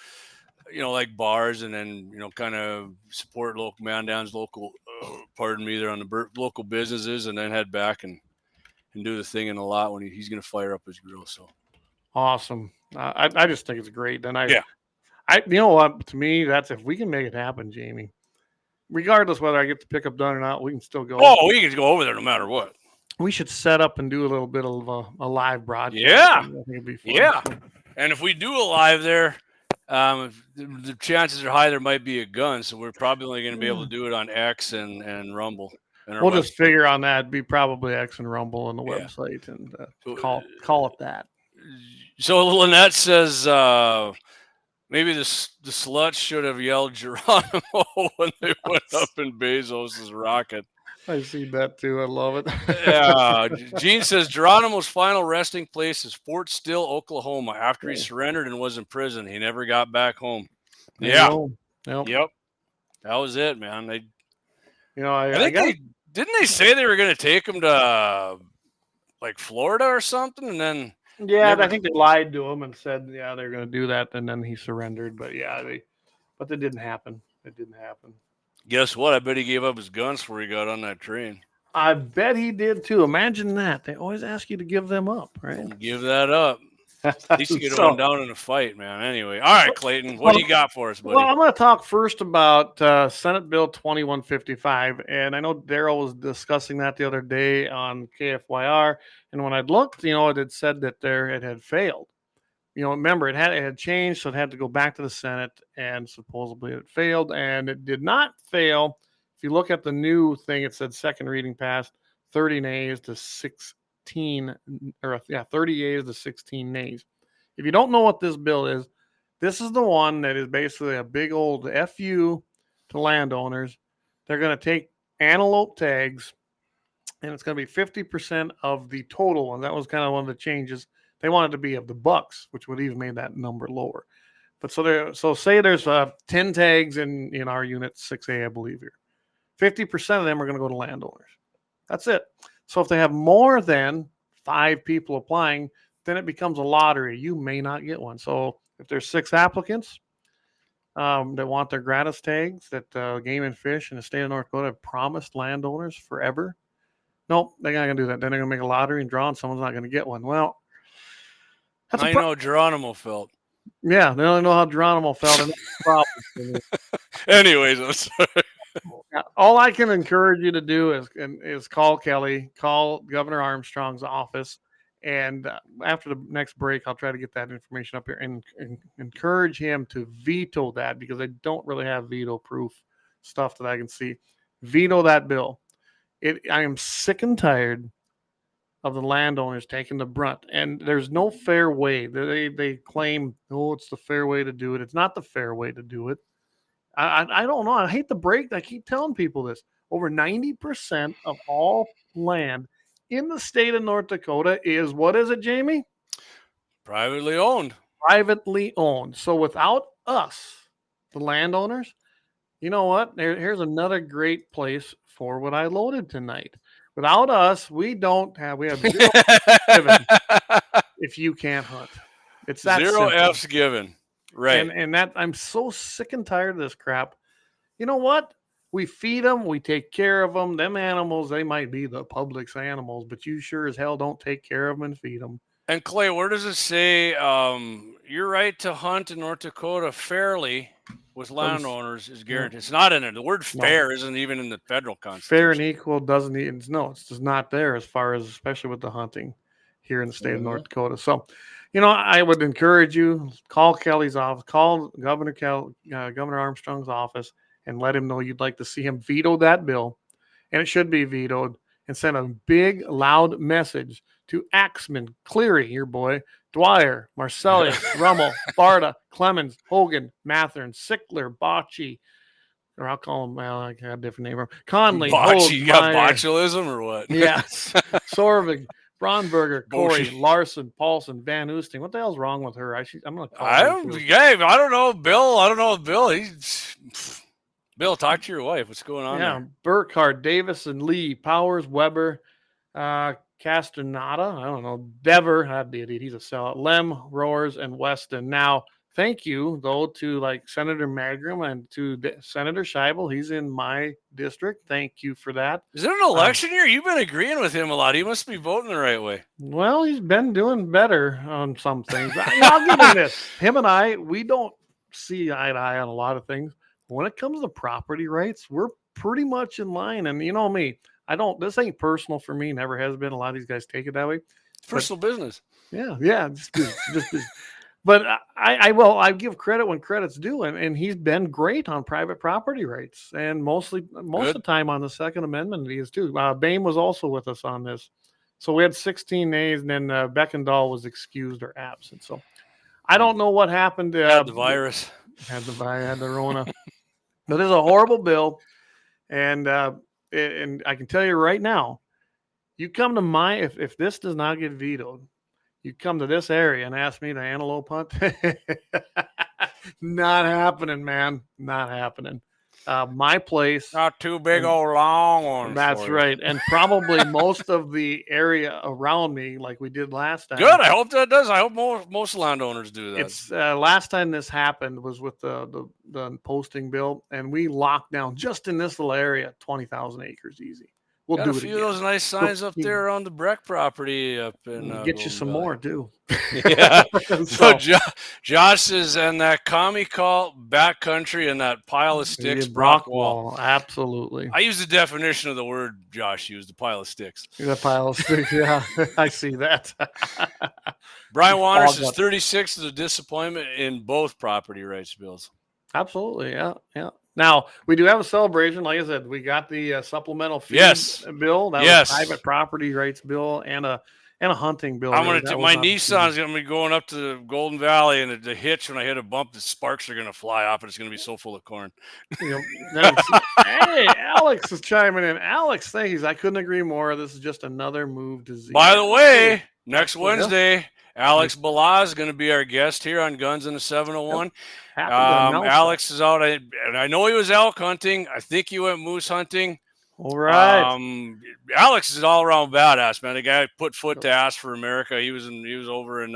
B: bars, and then kind of support Mandan's local, they're on the local businesses, and then head back and do the thing in the lot when he's going to fire up his grill. So
A: awesome. I just think it's great. And to me, that's if we can make it happen, Jamie. Regardless whether I get the pickup done or not, we can still go.
B: Oh, we can go over there no matter what.
A: We should set up and do a little bit of a live broadcast.
B: Yeah.
A: I think it'd be fun.
B: Yeah. And if we do a live there, the chances are high there might be a gun. So we're probably only going to be able to do it on X and Rumble.
A: We'll just figure on that. It'd be probably X and Rumble on the website and call it that. So
B: Lynette says maybe the sluts should have yelled Geronimo when they went up in Bezos' rocket.
A: I see that too. I love it.
B: Yeah. Gene says Geronimo's final resting place is Fort Still, Oklahoma. After he surrendered and was in prison, he never got back home. Yeah. Yep. That was it, man. Didn't they say they were going to take him to Florida or something, and then
A: I think they lied to him and said they're going to do that, and then he surrendered. But but that didn't happen. It didn't happen.
B: Guess what? I bet he gave up his guns before he got on that train.
A: I bet he did too. Imagine that. They always ask you to give them up, right?
B: Don't give that up. At least you get one down in a fight, man. Anyway, all right, Clayton, what do you got for us, buddy?
A: Well, I'm going to talk first about Senate Bill 2155, and I know Daryl was discussing that the other day on KFYR, and when I'd looked, it had said that it had failed. Remember, it had changed, so it had to go back to the Senate, and supposedly it failed, and it did not fail. If you look at the new thing, it said second reading passed, 30 nays to 16, 30 yeas to 16 nays. If you don't know what this bill is, this is the one that is basically a big old FU to landowners. They're going to take antelope tags, and it's going to be 50% of the total, and that was kind of one of the changes. They wanted to be of the bucks, which would even made that number lower. But so say there's 10 tags in our unit 6A, I believe here. 50% of them are going to go to landowners. That's it. So if they have more than 5 people applying, then it becomes a lottery. You may not get one. So if there's 6 applicants that want their gratis tags that Game and Fish in the state of North Dakota have promised landowners forever, nope, they're not going to do that. Then they're going to make a lottery and draw, and someone's not going to get one. Well,
B: I know Geronimo felt.
A: Yeah, they only know how Geronimo felt. And that's the problem for me.
B: Anyways, I'm sorry.
A: All I can encourage you to do is call Kelly, call Governor Armstrong's office, and after the next break, I'll try to get that information up here and encourage him to veto that, because I don't really have veto-proof stuff that I can see. Veto that bill. I am sick and tired of the landowners taking the brunt, and there's no fair way. They claim, oh, it's the fair way to do it. It's not the fair way to do it. I don't know. I hate the break. I keep telling people this. Over 90% of all land in the state of North Dakota is, what is it, Jamie?
B: Privately owned.
A: Privately owned. So without us, the landowners, you know what? Here's another great place for what I loaded tonight. Without us, we have zero given if you can't hunt. It's that
B: Zero
A: simple.
B: F's given. Right.
A: And that, I'm so sick and tired of this crap. You know what? We feed them, we take care of them. Them animals, they might be the public's animals, but you sure as hell don't take care of them and feed them.
B: And Clay, where does it say your right to hunt in North Dakota fairly with landowners is guaranteed? It's not in there. The word fair isn't even in the federal constitution.
A: Fair and equal doesn't even, no, it's just not there as far as, especially with the hunting here in the state of North Dakota. So, I would encourage you, call Kelly's office, call Governor Armstrong's office, and let him know you'd like to see him veto that bill, and it should be vetoed, and send a big, loud message to Axman, Cleary, your boy, Dwyer, Marcellius, Rummel, Barta, Clemens, Hogan, Mathern, Sickler, Bocce, or I'll call him, well, I got a different name. Conley,
B: Bocce, you got botulism or what?
A: Yes. Sorvig, Braunberger, Corey, Larson, Paulson, Van Oosting. What the hell's wrong with her? I'm going to call her.
B: I don't know, Bill. Bill, talk to your wife. What's going on there?
A: Burkhardt, Davison, Lee, Powers, Weber, Castaneda. I don't know. Dever, that idiot. He's a sellout. Lem, Roars, and Weston. Now, thank you, though, to Senator Magrum and to Senator Scheibel. He's in my district. Thank you for that.
B: Is it an election year? You've been agreeing with him a lot. He must be voting the right way.
A: Well, he's been doing better on some things. I'll give him this. Him and I, we don't see eye to eye on a lot of things. When it comes to property rights, we're pretty much in line. And you know me, this ain't personal for me. Never has been. A lot of these guys take it that way.
B: Personal business.
A: Yeah. Just but I give credit when credit's due, and he's been great on private property rights, and most of the time on the Second Amendment he is too. Bain was also with us on this, so we had 16 nays, and then Beckendahl was excused or absent. So I don't know what happened.
B: Had the virus.
A: Had the Rona. But it's a horrible bill, and I can tell you right now, you come to if this does not get vetoed, you come to this area and ask me to antelope hunt. Not happening, man. Not happening. My place.
B: Not too big old long ones.
A: That's right. And probably most of the area around me, like we did last time.
B: Good. I hope that does. I hope most landowners do that.
A: It's last time this happened was with the posting bill, and we locked down just in this little area 20,000 acres easy. We'll
B: got
A: do
B: a few of those nice signs up there on the Breck property up in
A: get you some more too.
B: Yeah. So Josh is in that commie call backcountry and that pile of sticks.
A: Brockwall. Absolutely.
B: I use the definition of the word Josh used, the pile of sticks.
A: The pile of sticks. Yeah, I see that.
B: Brian Wanders is 36 is a disappointment in both property rights bills.
A: Absolutely. Yeah. Now, we do have a celebration. Like I said, we got the supplemental fee bill. That was a private property rights bill and a hunting bill.
B: I'm going to my Nissan's going to be going up to the Golden Valley, and the hitch, when I hit a bump, the sparks are going to fly off, and it's going to be so full of corn.
A: Hey, Alex is chiming in. Alex, thanks. I couldn't agree more. This is just another move to Z.
B: By the way, next Wednesday, Alex Balaz is going to be our guest here on Guns in the 701. Alex is out, and I know he was elk hunting. I think he went moose hunting.
A: All right.
B: Alex is an all-around badass, man. The guy put foot to ass for America. He was over in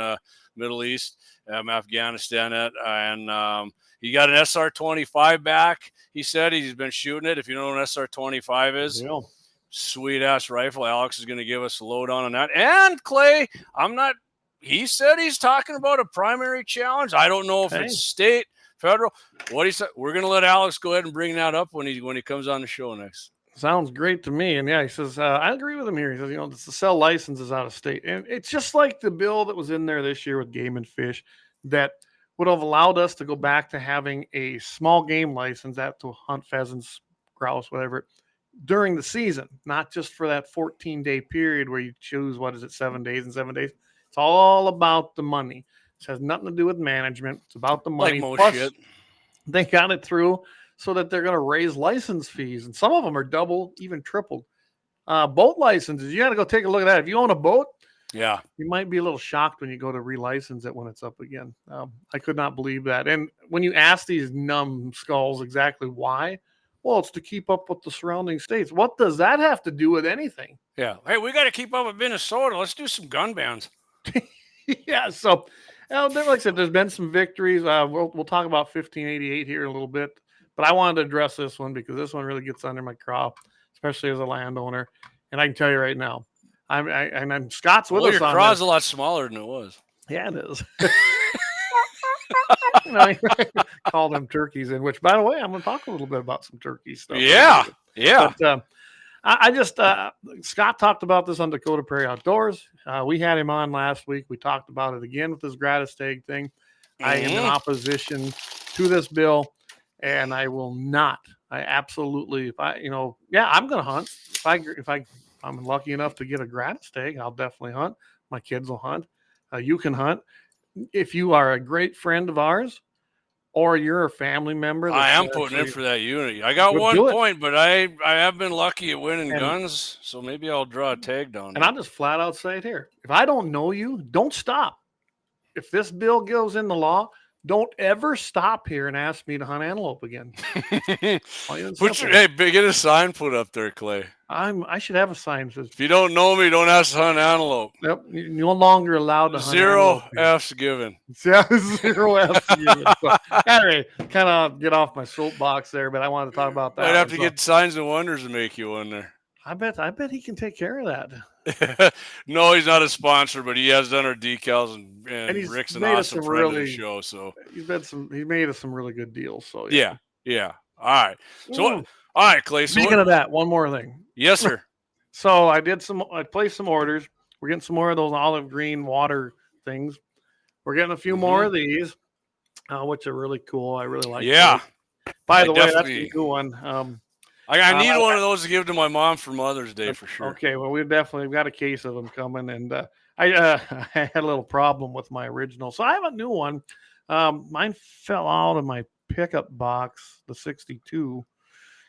B: Middle East, Afghanistan, and he got an SR-25 back. He said he's been shooting it. If you know what an SR-25 is, sweet ass rifle. Alex is going to give us a lowdown on that. And Clay, he said he's talking about a primary challenge. I don't know if it's state, federal. What he said, we're going to let Alex go ahead and bring that up when he comes on the show next.
A: Sounds great to me. And yeah, he says, I agree with him here. He says, the sell licenses out of state. And it's just like the bill that was in there this year with Game and Fish that would have allowed us to go back to having a small game license that to hunt pheasants, grouse, whatever, during the season, not just for that 14-day period where you choose, 7 days and 7 days. It's all about the money. It has nothing to do with management. It's about the money.
B: Like most
A: Plus,
B: shit.
A: they got it through so that they're going to raise license fees. And some of them are double, even tripled. Boat licenses, you got to go take a look at that. If you own a boat,
B: yeah,
A: you might be a little shocked when you go to relicense it when it's up again. I could not believe that. And when you ask these numbskulls exactly why, well, it's to keep up with the surrounding states. What does that have to do with anything?
B: Yeah. Hey, we got to keep up with Minnesota. Let's do some gun bans.
A: Yeah. So, like I said, there's been some victories. We'll talk about 1588 here in a little bit. But I wanted to address this one because this one really gets under my craw, especially as a landowner. And I can tell you right now, I'm Scott's with us.
B: Your craw's a lot smaller than it was.
A: Yeah, it is. Call them turkeys in, which, by the way, I'm going to talk a little bit about some turkey stuff.
B: Yeah.
A: But, Scott talked about this on Dakota Prairie Outdoors. We had him on last week. We talked about it again with this gratis tag thing. I am in opposition to this bill. And I will not. I absolutely, I'm going to hunt. If I'm lucky enough to get a gratis tag, I'll definitely hunt. My kids will hunt. You can hunt. If you are a great friend of ours, or you're a family member,
B: I am putting in for that unit. I got 1 point, but I have been lucky at winning guns, so maybe I'll draw a tag down.
A: And I'll just flat out say it here: if I don't know you, don't stop. If this bill goes into law, don't ever stop here and ask me to hunt antelope again.
B: Get a sign put up there, Clay.
A: I should have a sign that says,
B: if you don't know me, don't ask to hunt antelope.
A: Yep, you're no longer allowed to hunt
B: Zero F's given.
A: Yeah, 0 F's given. So, anyway, kind of get off my soapbox there, but I wanted to talk about that.
B: I'd have to get Signs and Wonders to make you one there.
A: I bet he can take care of that.
B: No, he's not a sponsor, but he has done our decals and Rick's an awesome friend of the show. So
A: he made us some really good deals. So
B: yeah. All right. So all right, Clay.
A: Speaking of that, one more thing.
B: Yes, sir.
A: So I placed some orders. We're getting some more of those olive green water things. We're getting a few more of these, which are really cool. I really like.
B: Yeah.
A: Those. By the way, that's a cool one.
B: I need one of those to give to my mom for Mother's Day for sure.
A: Okay, well, we've got a case of them coming, and I had a little problem with my original, so I have a new one. Mine fell out of my pickup box, the 62,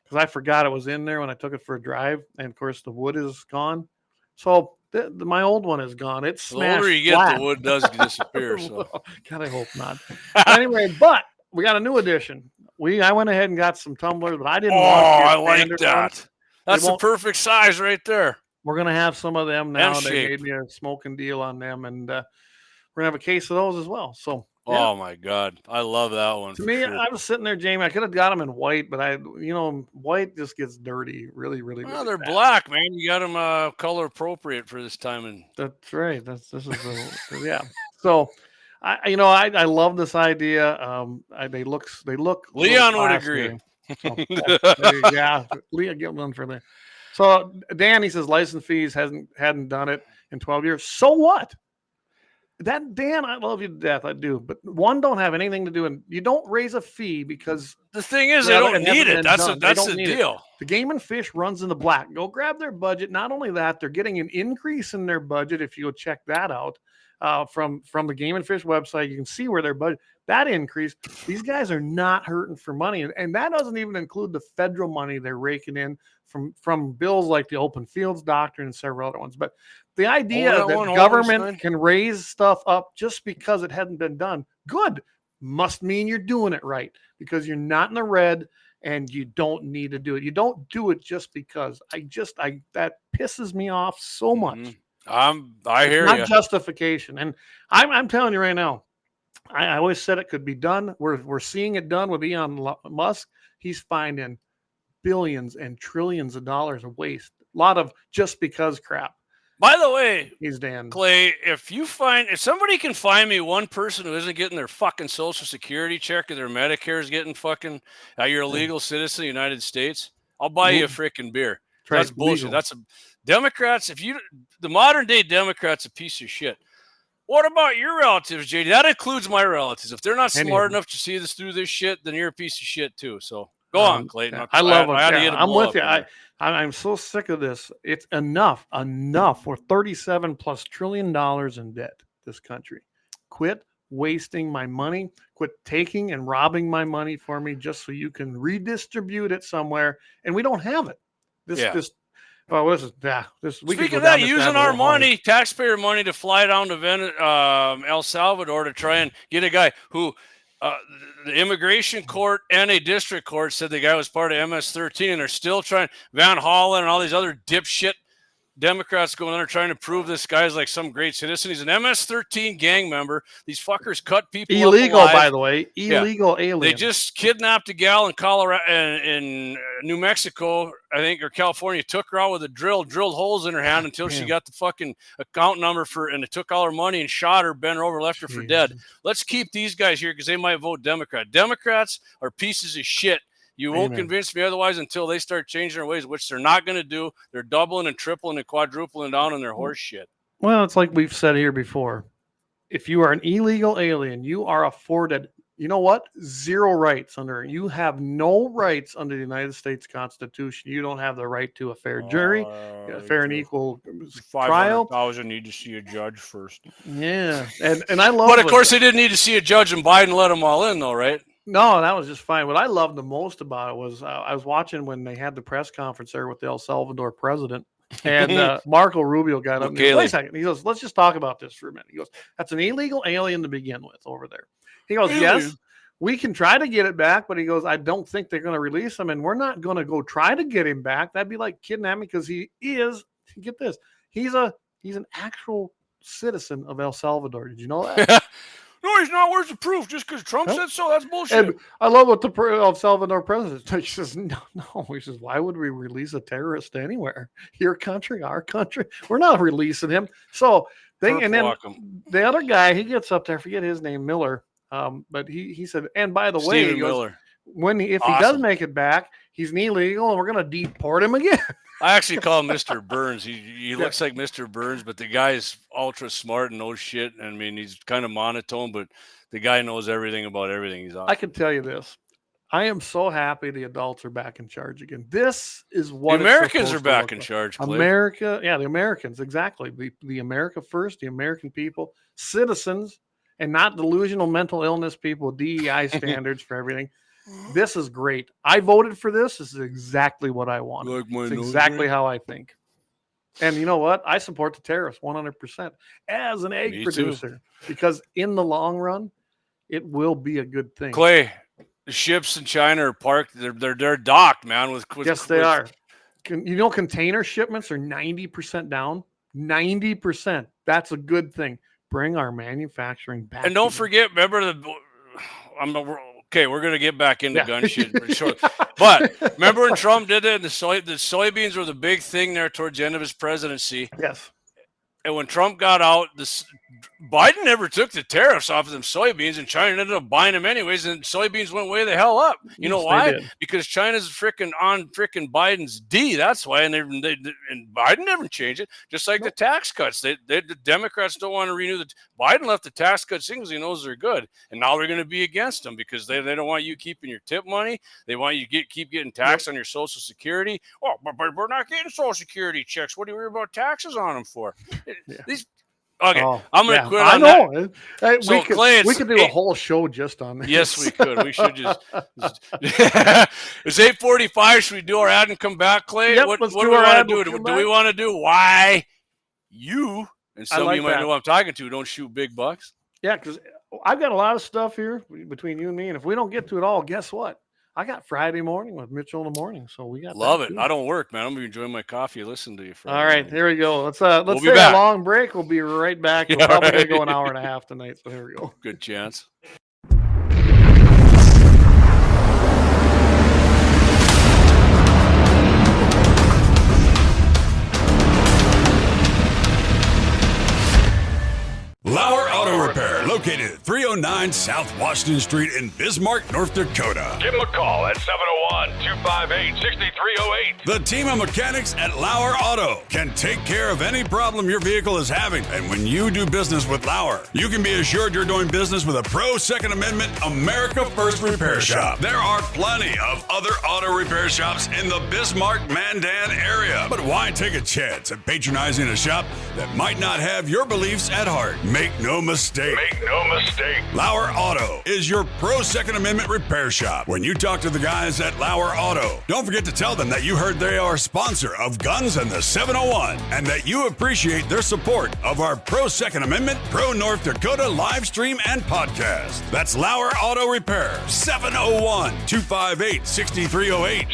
A: because I forgot it was in there when I took it for a drive, and of course the wood is gone. So my old one is gone. It's smashed.
B: The older you get, the wood does disappear. So
A: God, I hope not. Anyway, but we got a new edition. I went ahead and got some tumblers, but I didn't want
B: I like that. Ones. That's the perfect size right there.
A: We're going to have some of them now. They gave me a smoking deal on them, and we're going to have a case of those as well. So, yeah.
B: Oh, my God. I love that one.
A: To me, I was sitting there, Jamie. I could have got them in white, but white just gets dirty really, really,
B: well,
A: really
B: they're
A: bad.
B: Black, man. You got them color appropriate for this time.
A: That's right. This is yeah. So, I love this idea. They look.
B: Leon would agree.
A: So, yeah, Leon, get one for that. So Dan, he says license fees hadn't done it in 12 years. So what? That Dan, I love you to death. I do, but one don't have anything to do, and you don't raise a fee because
B: the thing is they don't need it. That's the deal.
A: The Game and Fish runs in the black. Go grab their budget. Not only that, they're getting an increase in their budget. If you go check that out. From the Game and Fish website, you can see where their budget that increase. These guys are not hurting for money, and that doesn't even include the federal money they're raking in from bills like the Open Fields Doctrine and several other ones. But the idea that government can raise stuff up just because it hadn't been done, good, must mean you're doing it right because you're not in the red and you don't need to do it. You don't do it just because. That pisses me off so much.
B: I hear you.
A: Not justification, and I'm telling you right now. I always said it could be done. We're seeing it done with Elon Musk. He's finding billions and trillions of dollars of waste. A lot of just because crap.
B: By the way,
A: he's Dan.
B: Clay, if somebody can find me one person who isn't getting their fucking Social Security check or their Medicare is getting fucking, you're a legal citizen of the United States, I'll buy you a freaking beer. That's bullshit.
A: Legal.
B: Democrats. The modern day Democrat's a piece of shit. What about your relatives, JD? That includes my relatives. If they're not smart enough to see this through this shit, then you're a piece of shit too. So go on, Clayton.
A: I love it. I'm with you. I'm so sick of this. It's enough. We're $37+ trillion in debt, this country. Quit wasting my money. Quit taking and robbing my money for me just so you can redistribute it somewhere. And we don't have it.
B: Speaking of that, using our money, taxpayer money, to fly down to El Salvador to try and get a guy who the immigration court and a district court said the guy was part of MS-13, and they're still trying. Van Hollen and all these other dipshit Democrats going in there trying to prove this guy's like some great citizen. He's an MS-13 gang member. These fuckers cut people
A: illegal,
B: up alive.
A: by the way, illegal alien.
B: They just kidnapped a gal in Colorado, in New Mexico, I think, or California. Took her out with a drilled holes in her hand until she got the fucking account number and it took all her money and shot her, bent her over, left her for dead. Let's keep these guys here because they might vote Democrat. Democrats are pieces of shit. You won't convince me otherwise until they start changing their ways, which they're not going to do. They're doubling and tripling and quadrupling down on their horse shit.
A: Well, it's like we've said here before. If you are an illegal alien, you are afforded, you know what? Zero rights you have no rights under the United States Constitution. You don't have the right to a fair jury, a fair and equal trial.
B: 500,000 need to see a judge first.
A: Yeah. And I love
B: But of course they didn't need to see a judge, and Biden let them all in though, right?
A: No, that was just fine. What I loved the most about it was I was watching when they had the press conference there with the El Salvador president, and Marco Rubio got up and he goes, wait a second. He goes, let's just talk about this for a minute. He goes, that's an illegal alien to begin with over there. He goes, yes, we can try to get it back, but he goes, I don't think they're going to release him, and we're not going to go try to get him back. That'd be like kidnapping because he is, get this, he's an actual citizen of El Salvador. Did you know that?
B: No, he's not. Where's the proof? Just because Trump said so? That's bullshit.
A: And I love what the El Salvador president says. He says, no. He says, why would we release a terrorist anywhere? Your country, our country. We're not releasing him. So and then the other guy, he gets up there, I forget his name, Miller. But he said, and by the way, he goes, if he does make it back, he's an illegal and we're going to deport him again.
B: I actually call him Mr. Burns. He looks like Mr. Burns, but the guy's ultra smart and knows shit. I mean, he's kind of monotone, but the guy knows everything about everything. He's on.
A: I can tell you this. I am so happy the adults are back in charge again. This is what
B: the Americans are back in charge. Cliff.
A: America, the Americans, exactly. The America first, the American people, citizens, and not delusional mental illness people, DEI standards for everything. This is great. I voted for this. This is exactly what I want. It's exactly how I think. And you know what? I support the tariffs 100% as an egg producer because in the long run, it will be a good thing.
B: Clay, the ships in China are parked. They're docked, man.
A: Yes, they are. Container shipments are 90% down. 90%. That's a good thing. Bring our manufacturing back.
B: And don't forget, remember we're going to get back into gun shit. But remember when Trump did it, the soybeans were the big thing there towards the end of his presidency.
A: Yes.
B: And when Trump got out, Biden never took the tariffs off of them soybeans, and China ended up buying them anyways, and soybeans went way the hell up. You know why? Because China's freaking on freaking Biden's D. That's why, and Biden never changed it. Just like the tax cuts, the Democrats don't want to renew Biden left the tax cuts in because he knows they're good, and now they're going to be against them because they don't want you keeping your tip money. They want you keep getting taxed on your Social Security. Oh, but we're not getting Social Security checks. What do you worry about taxes on them for? I'm going to quit on that.
A: I know. We could do a whole show just on this.
B: Yes, we could. We should just. It's 8:45. Should we do our ad and come back, Clay?
A: Yep,
B: what do we want to do? Do we want to do why you, and some of you might know what I'm talking to, don't shoot big bucks?
A: Yeah, because I've got a lot of stuff here between you and me, and if we don't get to it all, guess what? I got Friday morning with Mitchell in the morning, so we got.
B: Love it. I don't work, man. I'm gonna be enjoying my coffee. Listen to you.
A: All right, here we go. Let's take a long break. We'll be right back. We're probably gonna go an hour and a half tonight. So here we go.
B: Good chance.
D: located at 309 South Washington Street in Bismarck, North Dakota.
E: Give them a call at 701-258-6308.
D: The team of mechanics at Lauer Auto can take care of any problem your vehicle is having. And when you do business with Lauer, you can be assured you're doing business with a pro Second Amendment America First repair shop. There are plenty of other auto repair shops in the Bismarck-Mandan area. But why take a chance at patronizing a shop that might not have your beliefs at heart? Make no mistake. Lauer Auto is your pro Second Amendment repair shop. When you talk to the guys at Lauer Auto, don't forget to tell them that you heard they are a sponsor of Guns and the 701 and that you appreciate their support of our pro Second Amendment, pro North Dakota live stream and podcast. That's Lauer Auto Repair, 701-258-6308.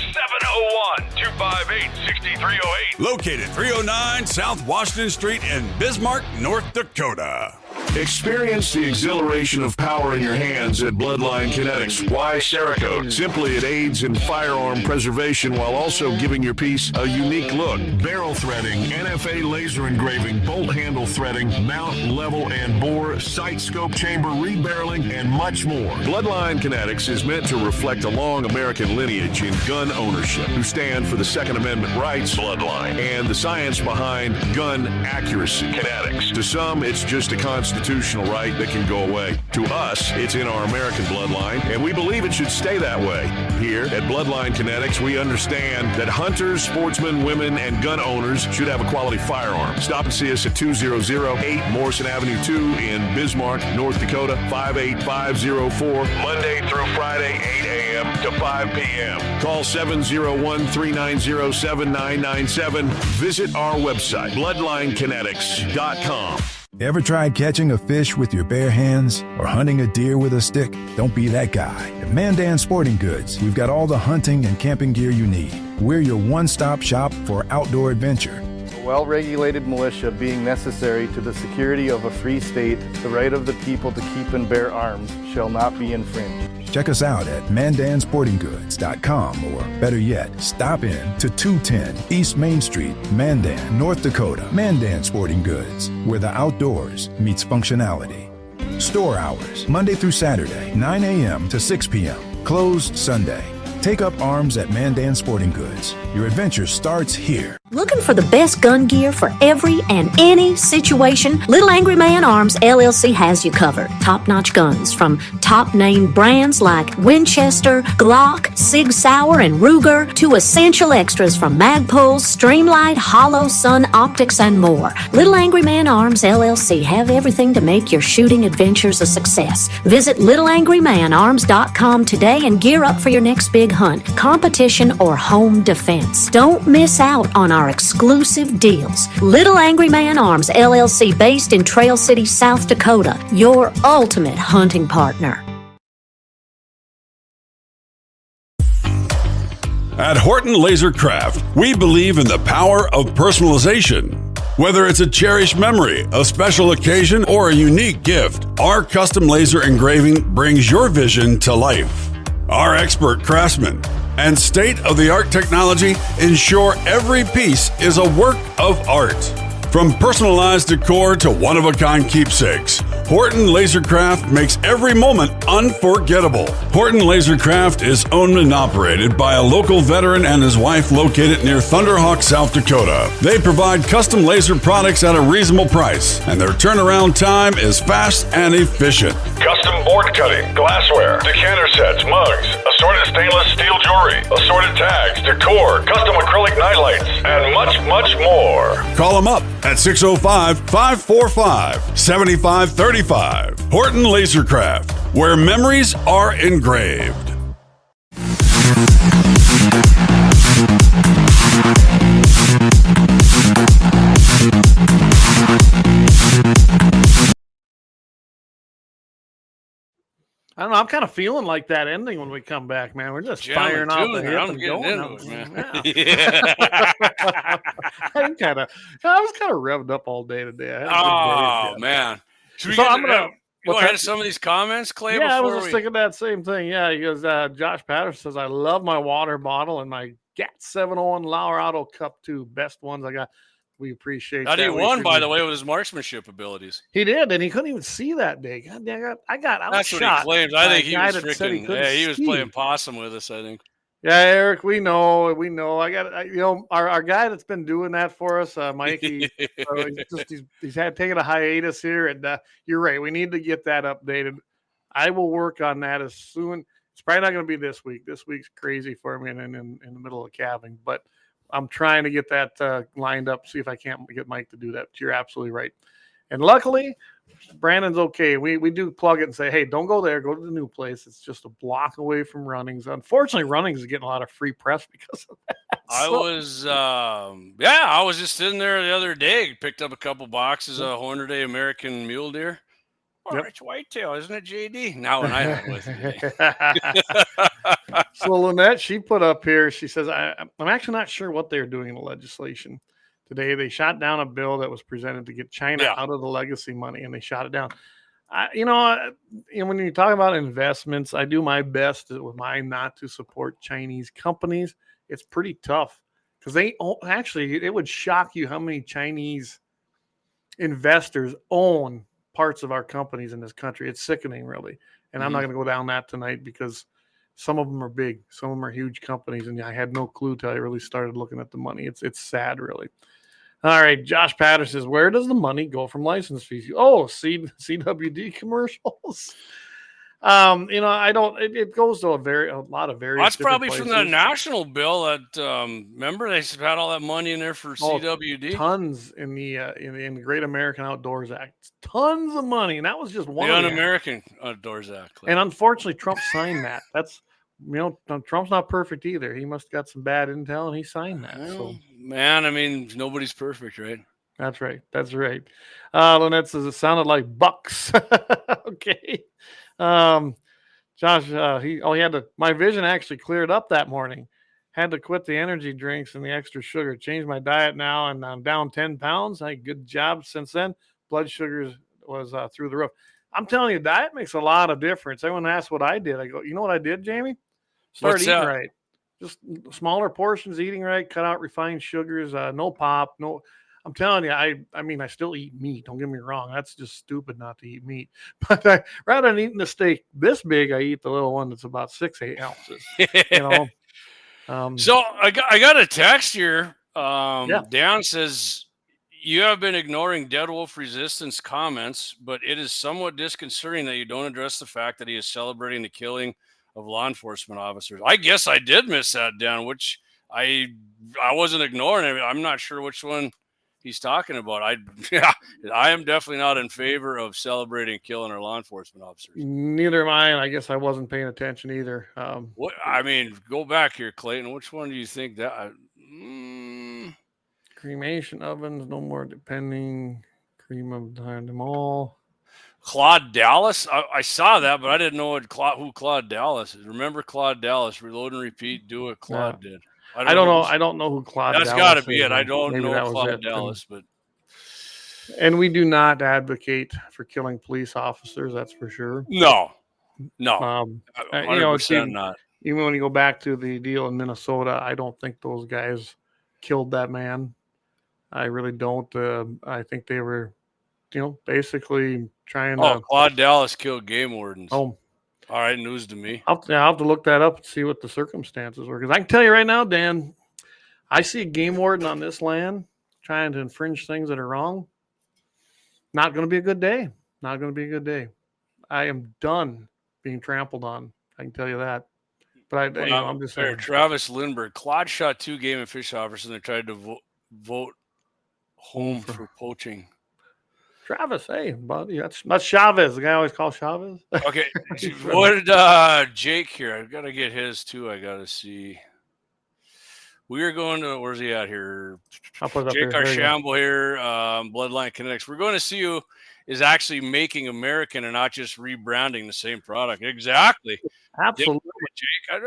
E: 701-258-6308.
D: Located 309 South Washington Street in Bismarck, North Dakota.
E: Experience the exhilaration of power in your hands at Bloodline Kinetics. Why Cerakote? Simply, it aids in firearm preservation while also giving your piece a unique look. Barrel threading, NFA laser engraving, bolt handle threading, mount, level, and bore, sight scope chamber rebarreling, and much more. Bloodline Kinetics is meant to reflect a long American lineage in gun ownership, who stand for the Second Amendment rights, Bloodline, and the science behind gun accuracy, Kinetics. To some, it's just a constitutional right that can go away. To us, it's in our American bloodline, and we believe it should stay that way. Here at Bloodline Kinetics, we understand that hunters, sportsmen, women, and gun owners should have a quality firearm. Stop and see us at 2008 Morrison Avenue 2 in Bismarck, North Dakota, 58504, Monday through Friday, 8 a.m. to 5 p.m. Call 701-390-7997. Visit our website, bloodlinekinetics.com.
F: Ever tried catching a fish with your bare hands or hunting a deer with a stick? Don't be that guy. At Mandan Sporting Goods, we've got all the hunting and camping gear you need. We're your one-stop shop for outdoor adventure.
G: A well-regulated militia being necessary to the security of a free state, the right of the people to keep and bear arms shall not be infringed.
F: Check us out at mandansportinggoods.com, or better yet, stop in to 210 East Main Street, Mandan, North Dakota. Mandan Sporting Goods, where the outdoors meets functionality. Store hours, Monday through Saturday, 9 a.m. to 6 p.m. Closed Sunday. Take up arms at Mandan Sporting Goods. Your adventure starts here.
H: Looking for the best gun gear for every and any situation? Little Angry Man Arms LLC has you covered. Top-notch guns from top-name brands like Winchester, Glock, Sig Sauer, and Ruger to essential extras from Magpul, Streamlight, Hollow, Sun Optics, and more. Little Angry Man Arms LLC have everything to make your shooting adventures a success. Visit littleangrymanarms.com today and gear up for your next big hunt, competition, or home defense. Don't miss out on our exclusive deals. Little Angry Man Arms LLC, based in Trail City, South Dakota, your ultimate hunting partner.
D: At Horton Laser Craft, we believe in the power of personalization. Whether it's a cherished memory, a special occasion, or a unique gift, our custom laser engraving brings your vision to life. Our expert craftsmen and state-of-the-art technology ensure every piece is a work of art. From personalized decor to one-of-a-kind keepsakes, Horton Lasercraft makes every moment unforgettable. Horton Lasercraft is owned and operated by a local veteran and his wife located near Thunderhawk, South Dakota. They provide custom laser products at a reasonable price, and their turnaround time is fast and efficient.
E: Custom board cutting, glassware, decanter sets, mugs, assorted stainless steel jewelry, assorted tags, decor, custom acrylic nightlights, and much, much more.
D: Call them up at 605-545-7535. Horton Lasercraft, where memories are engraved.
A: I don't know. I'm kind of feeling like that ending when we come back, man. We're just firing off the hip and going. Yeah. I was kind of revved up all day today.
B: Oh man! Should we go ahead of some of these comments, Clay?
A: Yeah, I was just thinking that same thing. Yeah, he goes. Josh Patterson says, "I love my water bottle and my G&T701 Lauer Auto Cup 2, best ones I got." We appreciate
B: that.
A: that.
B: He
A: We
B: won, by
A: appreciate
B: the way, with his marksmanship abilities.
A: He did, and he couldn't even see that day. God damn, I was
B: That's what
A: shot
B: he claims.
A: by
B: I
A: a
B: think he
A: guy
B: was
A: that said
B: freaking. He was
A: see.
B: playing possum with us, I think.
A: Yeah, Eric, we know. Our guy that's been doing that for us, Mike. He's had taken a hiatus here, and you're right. We need to get that updated. I will work on that as soon. It's probably not going to be this week. This week's crazy for me in the middle of calving, but I'm trying to get that lined up. See if I can't get Mike to do that. But you're absolutely right. And luckily, Brandon's okay. We do plug it and say, hey, don't go there. Go to the new place. It's just a block away from Runnings. Unfortunately, Runnings is getting a lot of free press because of that.
B: I was just in there the other day. Picked up a couple boxes of Hornady American mule deer. Oh,
A: Yep.
B: Rich Whitetail, isn't it, JD? Now when I hunt with you.
A: So Lynette, she put up here, she says, I'm actually not sure what they're doing in the legislation. Today, they shot down a bill that was presented to get China out of the legacy money, and they shot it down. When you talk about investments, I do my best with mine not to support Chinese companies. It's pretty tough because it would shock you how many Chinese investors own parts of our companies in this country. It's sickening, really. And I'm not going to go down that tonight because some of them are big, some of them are huge companies, and I had no clue till I really started looking at the money. It's sad, really. All right, Josh Patterson says, where does the money go from license fees? Oh, CWD commercials. I don't. It goes to a lot of various.
B: That's probably
A: places.
B: from the national bill. That remember they had all that money in there for CWD.
A: Tons in the Great American Outdoors Act. Tons of money, and that was just one.
B: The Un-American Outdoors Act.
A: And unfortunately, Trump signed that. That's Trump's not perfect either. He must have got some bad intel, and he signed that. So,
B: man, I mean, nobody's perfect, right?
A: That's right. Lynette says it sounded like bucks. Okay. Josh, he had to. My vision actually cleared up that morning. Had to quit the energy drinks and the extra sugar. Changed my diet now, and I'm down 10 pounds. Good job since then. Blood sugars was through the roof. I'm telling you, diet makes a lot of difference. Everyone asks what I did. I go, you know what I did, Jamie? Started eating right. Just smaller portions, eating right, cut out refined sugars, no pop, no. I'm telling you, I still eat meat. Don't get me wrong. That's just stupid not to eat meat. But rather than eating the steak this big, I eat the little one that's about 6-8 ounces.
B: So I got a text here. Dan says, you have been ignoring Dead Wolf Resistance comments, but it is somewhat disconcerting that you don't address the fact that he is celebrating the killing of law enforcement officers. I guess I did miss that, Dan, which I wasn't ignoring it. I'm not sure which one he's talking about. I am definitely not in favor of celebrating killing our law enforcement officers.
A: Neither am I, and I guess I wasn't paying attention either.
B: Go back here, Clayton. Which one do you think that?
A: Cremation ovens, no more depending. Cream of them all.
B: Claude Dallas. I saw that, but I didn't know who Claude Dallas is. Remember Claude Dallas? Reload and repeat. Do what Claude did.
A: I don't know. I don't know who Claude.
B: That's got to be it. I don't know Claude Dallas, but.
A: And we do not advocate for killing police officers. That's for sure.
B: No.
A: 100% not. Even when you go back to the deal in Minnesota, I don't think those guys killed that man. I really don't. I think they were, basically trying to.
B: Claude Dallas killed game wardens.
A: Oh.
B: All right, news to me.
A: I'll have to look that up and see what the circumstances were. Because I can tell you right now, Dan, I see a game warden on this land trying to infringe things that are wrong. Not going to be a good day. Not going to be a good day. I am done being trampled on. I can tell you that. But I'm just saying.
B: Travis Lindbergh, Claude shot 2 game and fish officers and they tried to vote home for poaching.
A: Travis, hey, buddy, that's Chavez. The guy I always calls Chavez.
B: Okay, what did Jake here? I've got to get his too. I got to see. We are going to, where's he at here? Jake Archambault here, Bloodline Kinetics. We're going to see who is actually making American and not just rebranding the same product. Exactly.
A: Absolutely.
B: Jake.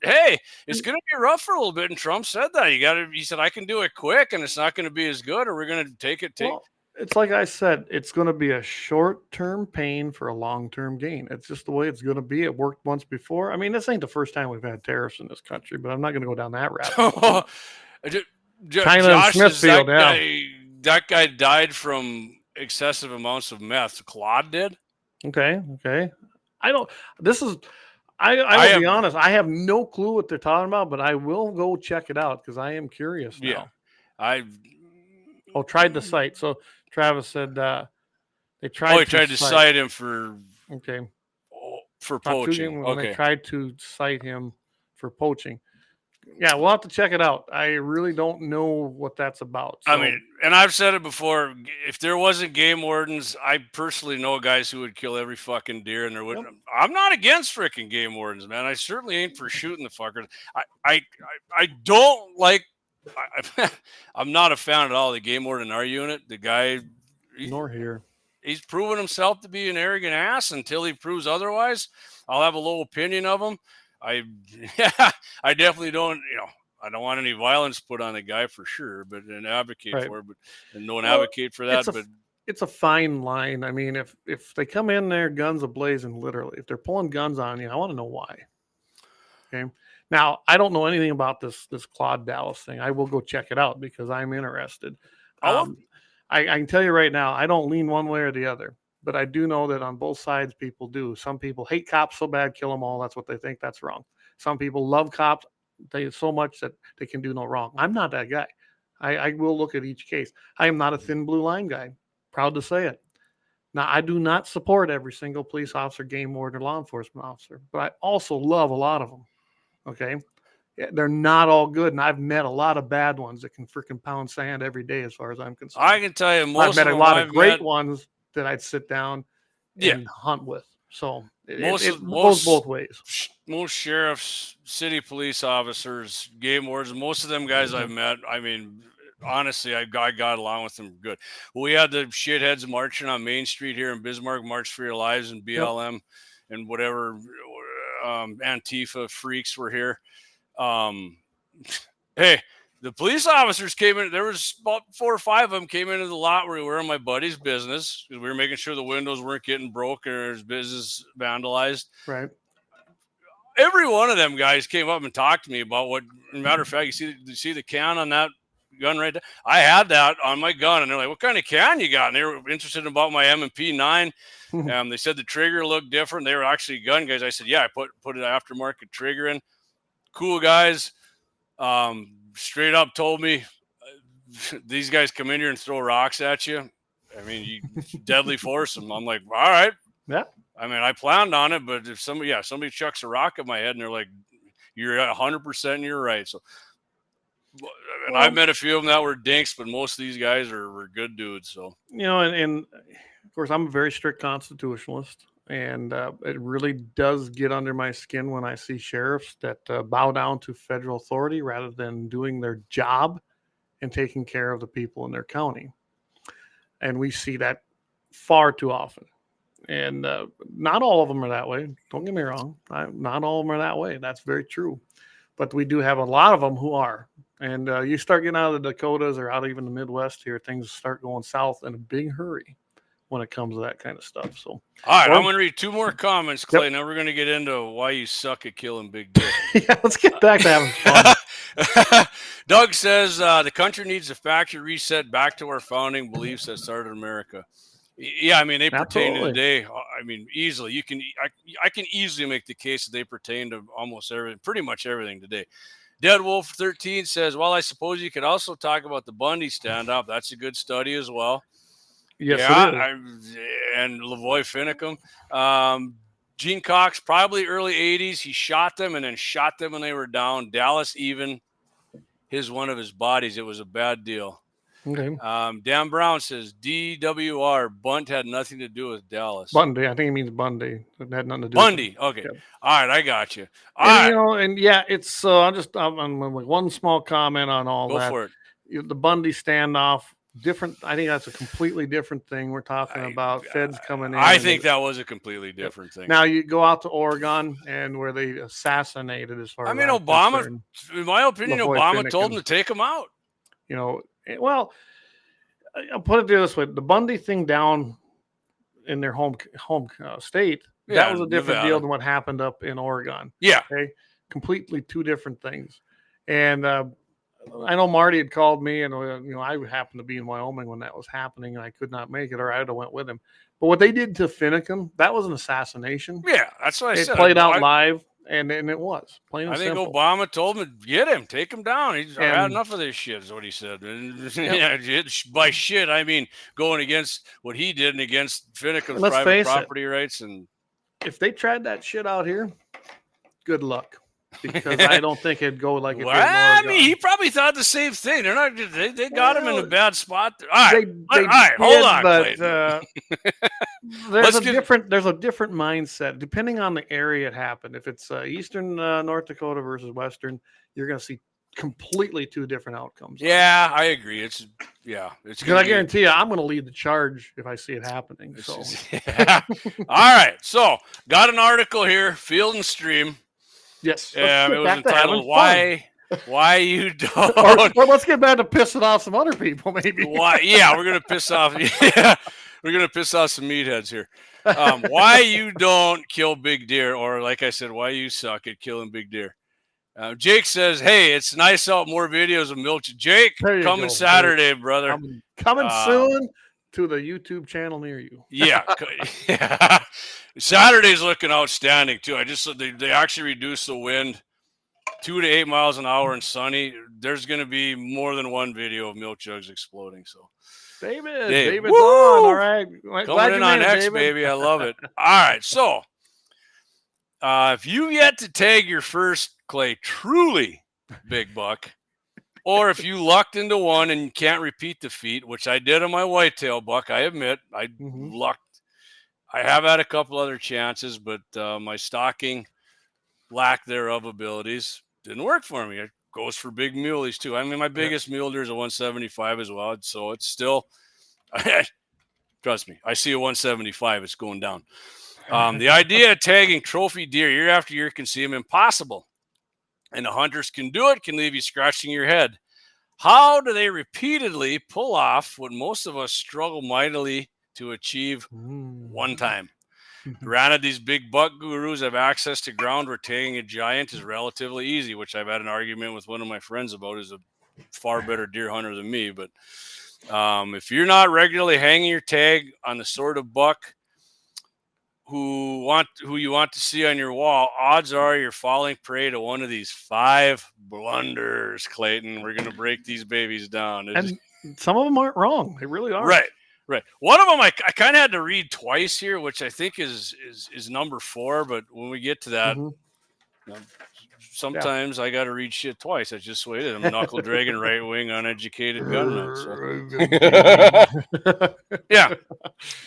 B: Hey, it's going to be rough for a little bit. And Trump said that. He said, I can do it quick and it's not going to be as good, or we're going to take it.
A: It's like I said, it's going to be a short-term pain for a long-term gain. It's just the way it's going to be. It worked once before. I mean, this ain't the first time we've had tariffs in this country, but I'm not going to go down that route.
B: China and Smithfield, that guy died from excessive amounts of meth. Claude did.
A: Okay. I will be honest. I have no clue what they're talking about, but I will go check it out because I am curious now.
B: Yeah,
A: tried the site. So Travis said they tried.
B: He tried to cite him for poaching.
A: When they tried to cite him for poaching. Yeah, we'll have to check it out. I really don't know what that's about. So.
B: I mean, and I've said it before. If there wasn't game wardens, I personally know guys who would kill every fucking deer, and there would. Yep. I'm not against freaking game wardens, man. I certainly ain't for shooting the fuckers. I don't like. I'm not a fan at all of the game warden in our unit. The guy,
A: nor here.
B: He's proven himself to be an arrogant ass. Until he proves otherwise, I'll have a low opinion of him. I definitely don't, I don't want any violence put on the guy for sure, but and advocate for it, and don't advocate for that.
A: It's a fine line. I mean, if they come in there guns a-blazing, literally, if they're pulling guns on you, I want to know why. Okay. Now, I don't know anything about this Claude Dallas thing. I will go check it out because I'm interested. I can tell you right now, I don't lean one way or the other. But I do know that on both sides, people do. Some people hate cops so bad, kill them all. That's what they think. That's wrong. Some people love cops so much that they can do no wrong. I'm not that guy. I will look at each case. I am not a thin blue line guy. Proud to say it. Now, I do not support every single police officer, game warden, or law enforcement officer, but I also love a lot of them. Okay? Yeah, they're not all good, and I've met a lot of bad ones that can freaking pound sand every day as far as I'm concerned.
B: I can tell you
A: I've met a lot of great ones that I'd sit down and hunt with. So it goes both ways.
B: Most sheriffs, city police officers, game wardens, most of them guys I've met, I mean, honestly, I got along with them good. We had the shitheads marching on Main Street here in Bismarck, March for Your Lives, and BLM and whatever Antifa freaks were here. Hey, the police officers came in. There was about 4 or 5 of them came into the lot where we were in my buddy's business because we were making sure the windows weren't getting broken or his business vandalized.
A: Right.
B: Every one of them guys came up and talked to me about what. Matter of fact, you see the can on that gun right there. I had that on my gun, and they're like, "What kind of can you got?" And they were interested about my M&P 9. They said the trigger looked different. They were actually gun guys. I said, "Yeah, I put an aftermarket trigger in." Cool guys. Straight up told me these guys come in here and throw rocks at you. I mean, you deadly force them. I'm like, all right.
A: Yeah.
B: I mean, I planned on it, but if somebody chucks a rock at my head and they're like, you're 100% you're right. So, and I've met a few of them that were dinks, but most of these guys were good dudes. So,
A: and of course, I'm a very strict constitutionalist. And it really does get under my skin when I see sheriffs that bow down to federal authority rather than doing their job and taking care of the people in their county. And we see that far too often. And not all of them are that way. Don't get me wrong. Not all of them are that way. That's very true. But we do have a lot of them who are. And you start getting out of the Dakotas or out even the Midwest here, things start going south in a big hurry when it comes to that kind of stuff. So,
B: all right, I'm going to read 2 more comments, Clay. Yep. Now we're going to get into why you suck at killing big dick.
A: Yeah, let's get back to having fun.
B: Doug says the country needs a factory reset back to our founding beliefs that started America. Yeah, I mean, they pertain to today. I mean, easily. I can easily make the case that they pertain to almost everything, pretty much everything today. Dead Wolf 13 says, well, I suppose you could also talk about the Bundy standoff. That's a good study as well.
A: Yes,
B: and Lavoy Finicum. Gene Cox, probably early 80s. He shot them and then shot them when they were down. Dallas even one of his bodies. It was a bad deal.
A: Okay.
B: Dan Brown says DWR. Bunt had nothing to do with Dallas.
A: Bundy. I think it means Bundy. It had nothing to do
B: Bundy.
A: with
B: Okay. Yep. All right. I got you.
A: It's I'm like one small comment on all that.
B: Go for it.
A: The Bundy standoff. Different. I think that's a completely different thing. We're talking about feds coming in.
B: I think that was a completely different thing.
A: Now you go out to Oregon and where they assassinated, as far as
B: Obama, in my opinion, Obama told them to take him out.
A: Well, I'll put it this way: the Bundy thing down in their home state, that was a different deal than what happened up in Oregon.
B: Yeah.
A: Okay. Completely 2 different things, and I know Marty had called me, and I happened to be in Wyoming when that was happening, and I could not make it, or I'd have went with him. But what they did to Finnecum, that was an assassination.
B: Yeah, that's what I said.
A: It played out live, and it was plain and
B: I think
A: simple.
B: Obama told him, get him, take him down. I've had enough of this shit, is what he said. Yeah, by shit, I mean going against what he did and against Finnecum's private property rights. And
A: if they tried that shit out here, good luck. Because I don't think it'd go like it did in Oregon.
B: I mean, he probably thought the same thing. They're not. They got him in a bad spot. All right, hold on.
A: But there's a different mindset depending on the area it happened. If it's eastern North Dakota versus western, you're going to see completely two different outcomes.
B: Yeah, I agree. It's
A: because I guarantee you, I'm going to lead the charge if I see it happening. So,
B: all right. So, got an article here, Field and Stream.
A: Yes.
B: Yeah, it was entitled "Why You Don't."
A: Or let's get back to pissing off some other people, maybe.
B: Why? Yeah, we're gonna piss off. Yeah, we're gonna piss off some meatheads here. Why you don't kill big deer, or like I said, why you suck at killing big deer. Jake says, "Hey, it's nice out. More videos of Milch." Jake, coming Saturday, brother.
A: Coming soon to the YouTube channel near you.
B: Yeah. Saturday's looking outstanding too. They actually reduced the wind 2 to 8 miles an hour and sunny. There's going to be more than one video of milk jugs exploding. So,
A: David's on. All right,
B: coming in on X, baby. I love it. All right, so if you yet to tag your first Clay truly big buck, or if you lucked into one and you can't repeat the feat, which I did on my whitetail buck, I admit I lucked. I have had a couple other chances, but my stalking lack thereof abilities didn't work for me. It goes for big muleys too. I mean, my biggest mule deer is a 175 as well, so it's still. Trust me, I see a 175. It's going down. The idea of tagging trophy deer year after year can seem impossible, and the hunters can do it. Can leave you scratching your head. How do they repeatedly pull off what most of us struggle mightily to achieve one time? Granted, these big buck gurus have access to ground where tagging a giant is relatively easy, which I've had an argument with one of my friends about. Is a far better deer hunter than me. But if you're not regularly hanging your tag on the sort of buck who you want to see on your wall, odds are you're falling prey to one of these 5 blunders, Clayton. We're going to break these babies down.
A: And some of them aren't wrong. They really are.
B: Right. One of them I kind of had to read twice here, which I think is number 4. But when we get to that, sometimes I got to read shit twice. That's just the way it is. I'm knuckle dragging right wing uneducated gun nut. So. Yeah.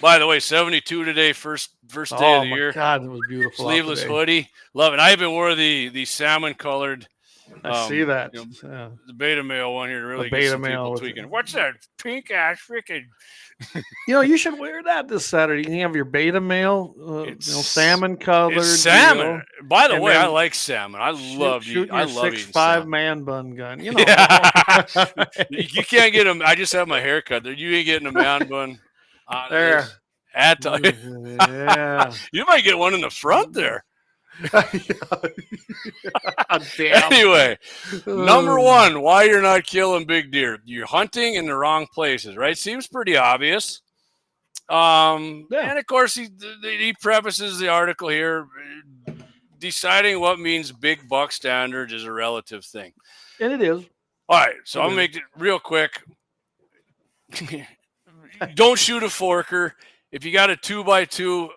B: By the way, 72 today, first day of the year.
A: God, it was beautiful.
B: Sleeveless hoodie, love it. I even wore the salmon colored.
A: I see that.
B: The beta male one here really gets some people tweaking. What's that pink ass freaking?
A: You should wear that this Saturday. You can have your beta male, salmon colored.
B: Salmon. By the way, I like salmon. I love eating
A: 6'5" man bun gun.
B: You can't get them. I just have my hair cut. You ain't getting a man bun.
A: There.
B: Yeah. You might get one in the front there. Anyway, number 1, why you're not killing big deer. You're hunting in the wrong places, right? Seems pretty obvious. And of course, he prefaces the article here, deciding what means big buck standards is a relative thing.
A: And it is.
B: All right, so I'll make it real quick. Don't shoot a forker. If you got a 2x2,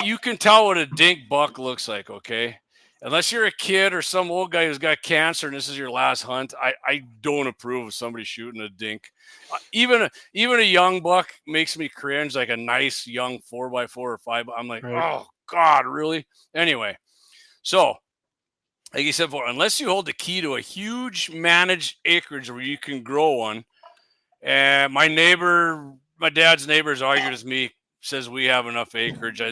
B: you can tell what a dink buck looks like, okay? Unless you're a kid or some old guy who's got cancer and this is your last hunt, I don't approve of somebody shooting a dink. Even a young buck makes me cringe, like a nice young 4x4 or 5. I'm like, oh, God, really? Anyway, so like you said before, unless you hold the key to a huge managed acreage where you can grow one, and my dad's neighbor's argued with me, says we have enough acreage.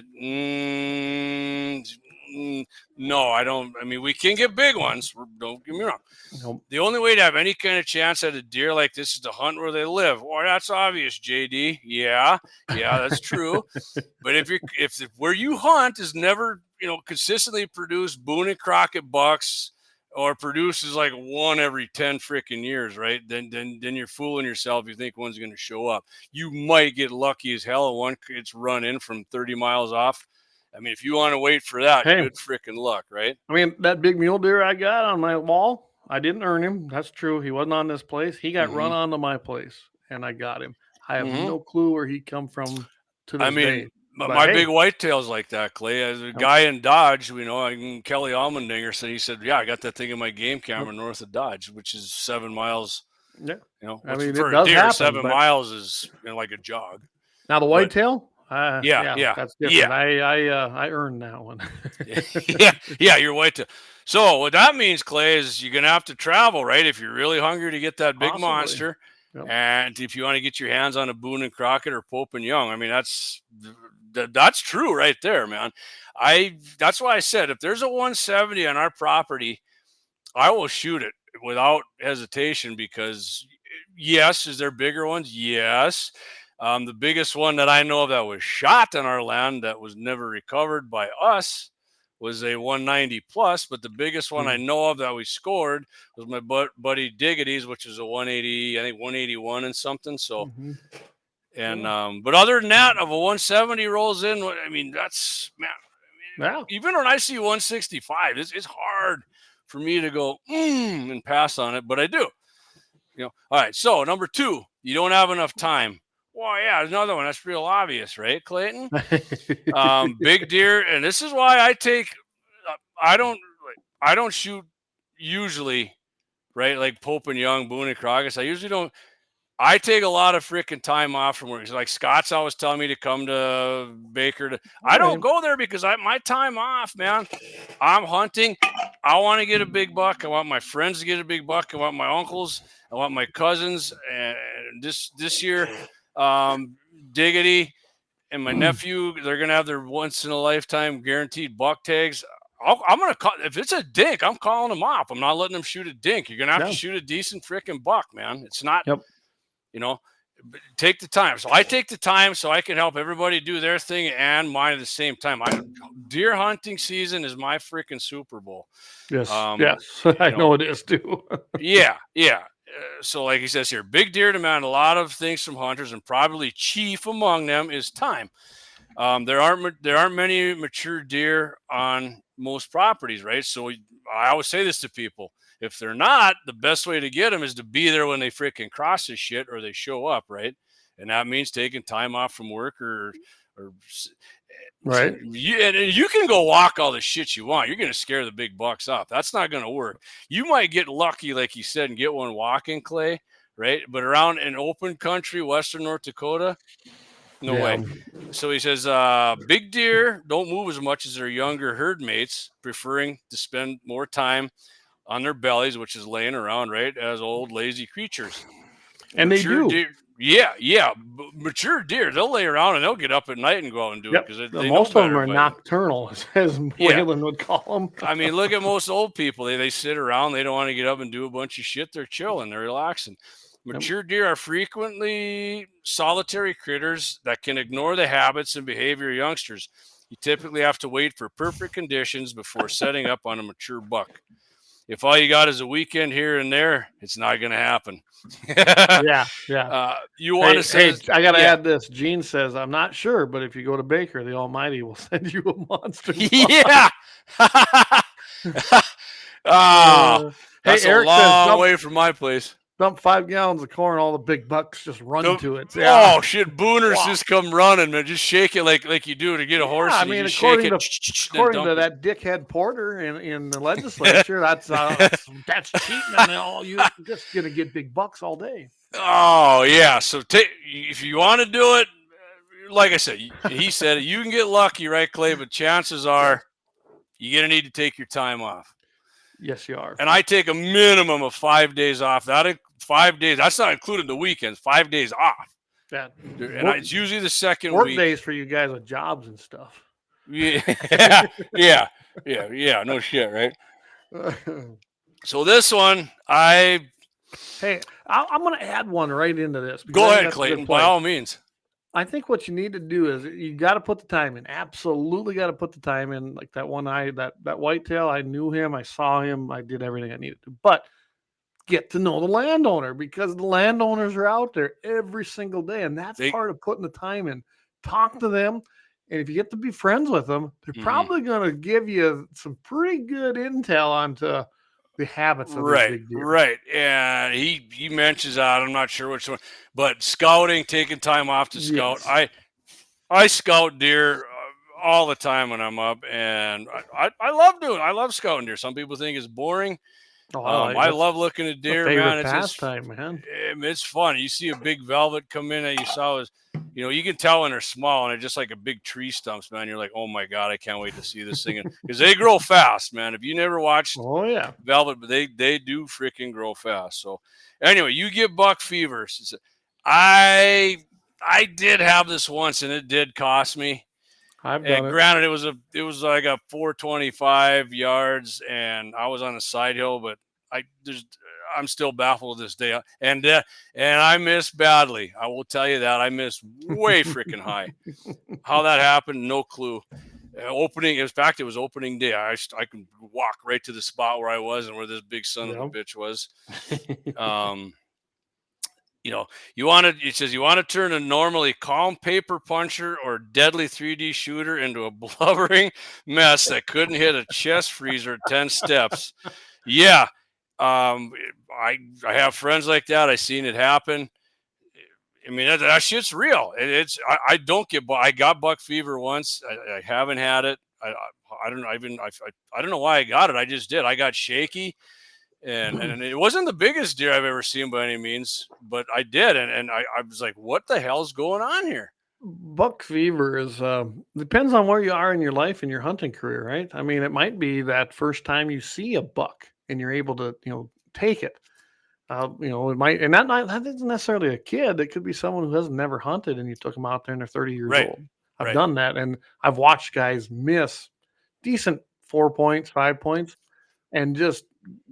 B: No, I don't. I mean, we can get big ones. Don't get me wrong. Nope. The only way to have any kind of chance at a deer like this is to hunt where they live. Well, that's obvious, JD. Yeah, that's true. But if where you hunt is never, consistently produced Boone and Crockett bucks, or produces like one every 10 freaking years, right? Then you're fooling yourself. You think one's going to show up. You might get lucky as hell and one gets run in from 30 miles off. I mean, if you want to wait for that, good freaking luck, right?
A: I mean, that big mule deer I got on my wall, I didn't earn him. That's true. He wasn't on this place. He got run onto my place, and I got him. I have no clue where he come from to this day.
B: But my big whitetail's like that, Clay. As a guy in Dodge, Kelly Almendinger said, he said, yeah, I got that thing in my game camera north of Dodge, which is 7 miles.
A: Yeah.
B: I mean, for a deer, happen, 7 miles is like a jog.
A: Now the whitetail?
B: Yeah.
A: That's different. Yeah. I earned that one.
B: You're whitetail. So what that means, Clay, is you're going to have to travel, right? If you're really hungry to get that big monster. Yep. And if you want to get your hands on a Boone and Crockett or Pope and Young, I mean, that's true right there, man. That's why I said, if there's a 170 on our property, I will shoot it without hesitation because yes, is there bigger ones? Yes. The biggest one that I know of that was shot on our land that was never recovered by us was a 190 plus, but the biggest one I know of that we scored was my buddy Diggity's, which is a 180, I think 181 and something. So, but other than that, of a 170 rolls in, I mean, that's, man, even when I see 165, it's hard for me to go and pass on it, but I do. All right. So number 2, you don't have enough time. Well, yeah, there's another one. That's real obvious, right, Clayton? Big deer, and this is why I don't shoot usually, right? Like Pope and Young, Boone and Crockett. I usually don't. I take a lot of freaking time off from work. Like Scott's always telling me to come to Baker. I don't go there because my time off, man. I'm hunting. I want to get a big buck. I want my friends to get a big buck. I want my uncles. I want my cousins. And this year. Diggity and my nephew, they're going to have their once in a lifetime guaranteed buck tags. I'm going to call, if it's a dink, I'm calling them off. I'm not letting them shoot a dink. You're going to have to shoot a decent freaking buck, man. It's not, take the time. So I take the time so I can help everybody do their thing and mine at the same time. Deer hunting season is my freaking Super Bowl.
A: Yes. I know it is too.
B: Yeah. So like he says here, big deer demand a lot of things from hunters, and probably chief among them is time. There aren't many mature deer on most properties, right? So I always say this to people: if they're not, the best way to get them is to be there when they freaking cross this shit or they show up, right? And that means taking time off from work or
A: right.
B: You can go walk all the shit you want. You're going to scare the big bucks off. That's not going to work. You might get lucky, like you said, and get one walking, Clay, right? But around in open country, Western North Dakota, no way. So he says, big deer don't move as much as their younger herd mates, preferring to spend more time on their bellies, which is laying around, right, as old lazy creatures.
A: And mature they do.
B: Deer, yeah. Mature deer, they'll lay around and they'll get up at night and go out and do it because they
A: most of them are nocturnal, as Waylon would call them.
B: I mean, look at most old people. They sit around. They don't want to get up and do a bunch of shit. They're chilling. They're relaxing. Mature deer are frequently solitary critters that can ignore the habits and behavior of youngsters. You typically have to wait for perfect conditions before setting up on a mature buck. If all you got is a weekend here and there, it's not going to happen.
A: Yeah.
B: You want to say?
A: Hey, I got to add this. Gene says, I'm not sure, but if you go to Baker, the Almighty will send you a monster.
B: Yeah. That's
A: Eric
B: a long way from my place.
A: Dump 5 gallons of corn, all the big bucks just run to it.
B: Yeah. Oh shit! Booners just come running, man. Just shake it like you do to get a horse.
A: I mean, according to that dickhead Porter in the legislature, that's cheating. And you're just gonna get big bucks all day.
B: Oh yeah. So if you want to do it, like I said, he said it. You can get lucky, right, Clay? But chances are you're gonna need to take your time off.
A: Yes, you are.
B: And I take a minimum of 5 days off. 5 days. That's not including the weekends. 5 days off.
A: And
B: it's usually the second
A: work
B: week.
A: Days for you guys with jobs and stuff.
B: Yeah. No shit, right? So this one,
A: I'm going to add one right into this.
B: Go ahead, Clayton. By all means.
A: I think what you need to do is you got to put the time in. Absolutely got to put the time in. Like that one that whitetail, I knew him, I saw him, I did everything I needed to. But get to know the landowner, because the landowners are out there every single day, and that's part of putting the time in. Talk to them, and if you get to be friends with them, they're probably going to give you some pretty good intel onto the habits of these big deer.
B: Right. And he mentions that, I'm not sure which one, but scouting, taking time off to scout.
A: Yes.
B: I scout deer all the time when I'm up, and I love scouting deer. Some people think it's boring.
A: Oh,
B: I love looking at deer, man. It's
A: pastime, man.
B: It's fun. You see a big velvet come in that you saw was, you can tell when they're small and they're just like a big tree stumps, man. You're like, oh my God, I can't wait to see this thing, because they grow fast, man. If you never watched velvet, but they do freaking grow fast. So anyway, you get buck fever. I did have this once, and it did cost me. Granted, it was like a 425 yards, and I was on a side hill, but I'm still baffled to this day. And I missed badly. I will tell you that I missed way freaking high. How that happened, no clue. In fact, it was opening day. I can walk right to the spot where I was and where this big son of a bitch was. It says you want to turn a normally calm paper puncher or deadly 3D shooter into a blubbering mess that couldn't hit a chest freezer at 10 steps. Yeah. I have friends like that. I seen it happen. I mean, that shit's real. I got buck fever once. I haven't had it. I don't know why I got it. I just did. I got shaky. And it wasn't the biggest deer I've ever seen by any means, but I did. And I was like, what the hell's going on here?
A: Buck fever is depends on where you are in your life and your hunting career, right? I mean, it might be that first time you see a buck and you're able to, take it. It might, and that isn't necessarily a kid. It could be someone who has never hunted and you took them out there and they're 30 years old. I've done that, and I've watched guys miss decent 4 points, 5 points, and just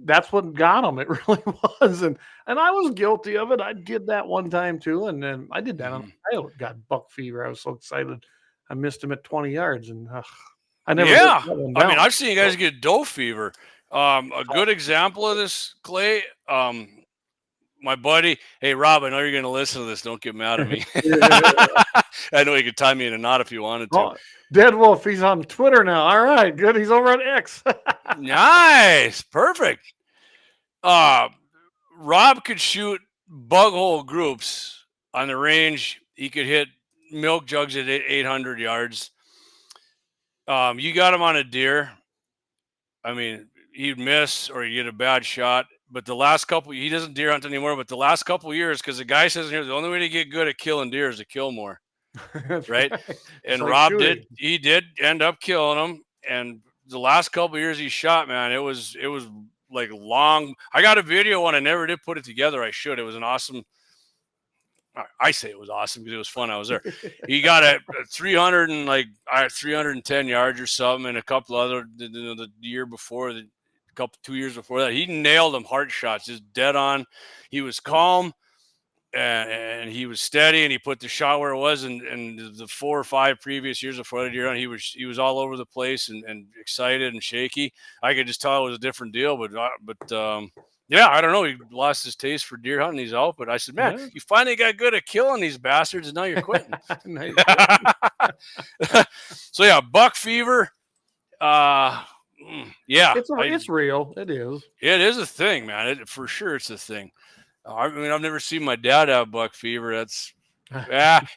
A: that's what got them. It really was. And I was guilty of it. I did that one time too. And then I did that on I got buck fever. I was so excited. I missed him at 20 yards, and I never.
B: Yeah. I mean, I've seen guys get doe fever. A good example of this, Clay, my buddy, hey, Rob, I know you're going to listen to this. Don't get mad at me. I know you could tie me in a knot if you wanted to.
A: Dead Wolf, he's on Twitter now. All right, good. He's over on X.
B: Nice. Perfect. Rob could shoot bug hole groups on the range. He could hit milk jugs at 800 yards. You got him on a deer. I mean, he'd miss or he'd get a bad shot. But the last couple, he doesn't deer hunt anymore, but the last couple of years, because the guy says here, the only way to get good at killing deer is to kill more. Right? And like Rob did end up killing them. And the last couple of years he shot, man, it was like long. I got a video one. I never did put it together. I should. It was an awesome. I say it was awesome because it was fun. I was there. He got a 310 yards or something, and a couple other the year before, 2 years before that, he nailed them heart shots, just dead on. He was calm and he was steady, and he put the shot where it was. And the 4 or 5 previous years before the deer hunt, he was all over the place and excited and shaky. I could just tell it was a different deal, but yeah, I don't know. He lost his taste for deer hunting. He's out. But I said, man, you finally got good at killing these bastards, and now you're quitting. So, yeah, buck fever. Yeah.
A: It's real. It is.
B: It is a thing, man. For sure it's a thing. I mean, I've never seen my dad have buck fever. That's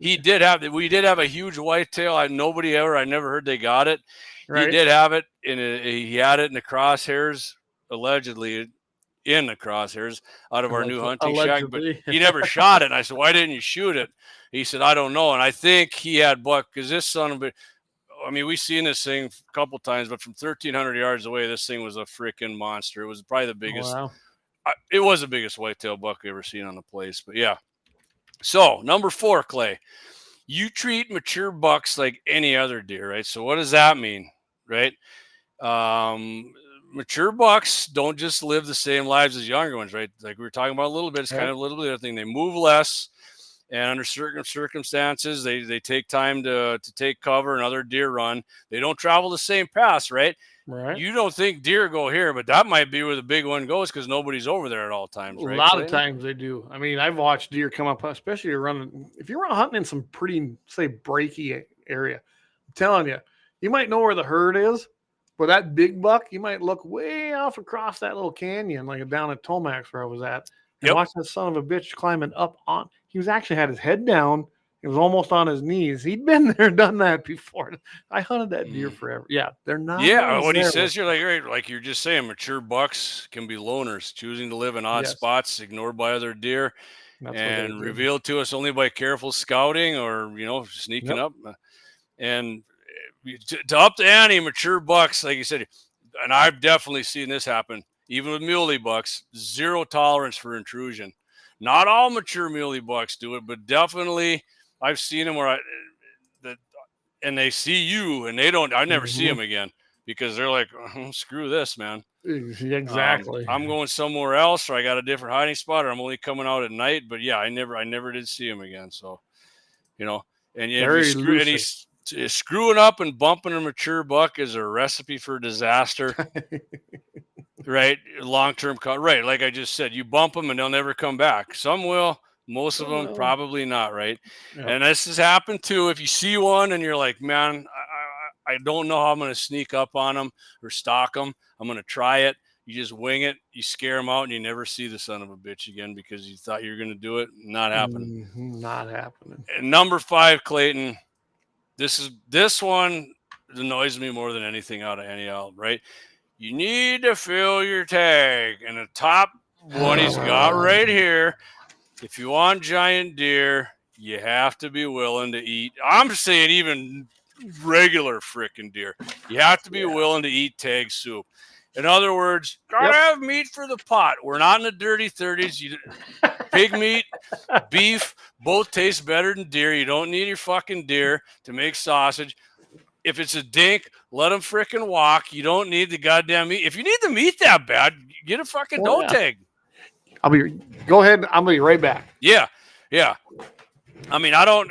B: we did have a huge whitetail. I never heard they got it. Right. He did have it, he had it in the crosshairs, allegedly in the crosshairs out of our new hunting shack, but he never shot it. And I said, why didn't you shoot it? He said, I don't know. And I think he had buck, because this son of a, I mean, we've seen this thing a couple times, but from 1,300 yards away, this thing was a freaking monster. It was probably the biggest. Oh, wow. It was the biggest whitetail buck I've ever seen on the place. But yeah. So number 4, Clay, you treat mature bucks like any other deer, right? So what does that mean, right? Mature bucks don't just live the same lives as younger ones, right? Like we were talking about a little bit. It's kind of a little bit of a thing. They move less. And under certain circumstances, they take time to take cover and other deer run. They don't travel the same paths, right?
A: Right.
B: You don't think deer go here, but that might be where the big one goes because nobody's over there at all times,
A: A
B: right?
A: lot of
B: Clayton?
A: times they do. I mean, I've watched deer come up, especially if you're hunting in some pretty, say, breaky area. I'm telling you, you might know where the herd is, but that big buck, you might look way off across that little canyon, like down at Tomax where I was at, and watch that son of a bitch climbing up on. He was actually had his head down. He was almost on his knees. He'd been there, done that before. I hunted that deer forever. Yeah, they're not.
B: Yeah, what he says here, like you're just saying, mature bucks can be loners, choosing to live in odd spots, ignored by other deer, and revealed to us only by careful scouting or sneaking up. And to up the ante, mature bucks, like you said, and I've definitely seen this happen, even with muley bucks, zero tolerance for intrusion. Not all mature muley bucks do it, but definitely I've seen them where and they see you and they don't. I never see them again because they're like, oh, screw this, man.
A: Exactly.
B: I'm going somewhere else, or I got a different hiding spot, or I'm only coming out at night. But yeah, I never did see him again. So, and he's screwing up and bumping a mature buck is a recipe for disaster. Right, long-term right. Like I just said, you bump them and they'll never come back. Some will. Most of them probably not, right? Yeah. And this has happened too. If you see one and you're like, man, I don't know how I'm going to sneak up on them or stalk them. I'm going to try it. You just wing it. You scare them out and you never see the son of a bitch again because you thought you were going to do it. Not happening.
A: Not happening.
B: And number 5, Clayton, this one annoys me more than anything out of any album, right? You need to fill your tag. And the top one he's got right here. If you want giant deer, you have to be willing to eat. I'm saying even regular freaking deer. You have to be willing to eat tag soup. In other words, gotta have meat for the pot. We're not in the dirty 30s. Pig meat, beef, both taste better than deer. You don't need your fucking deer to make sausage. If it's a dink, let them freaking walk. You don't need the goddamn meat. If you need the meat that bad, get a fucking doe tag.
A: Go ahead. I'll be right back.
B: Yeah. I mean, I don't,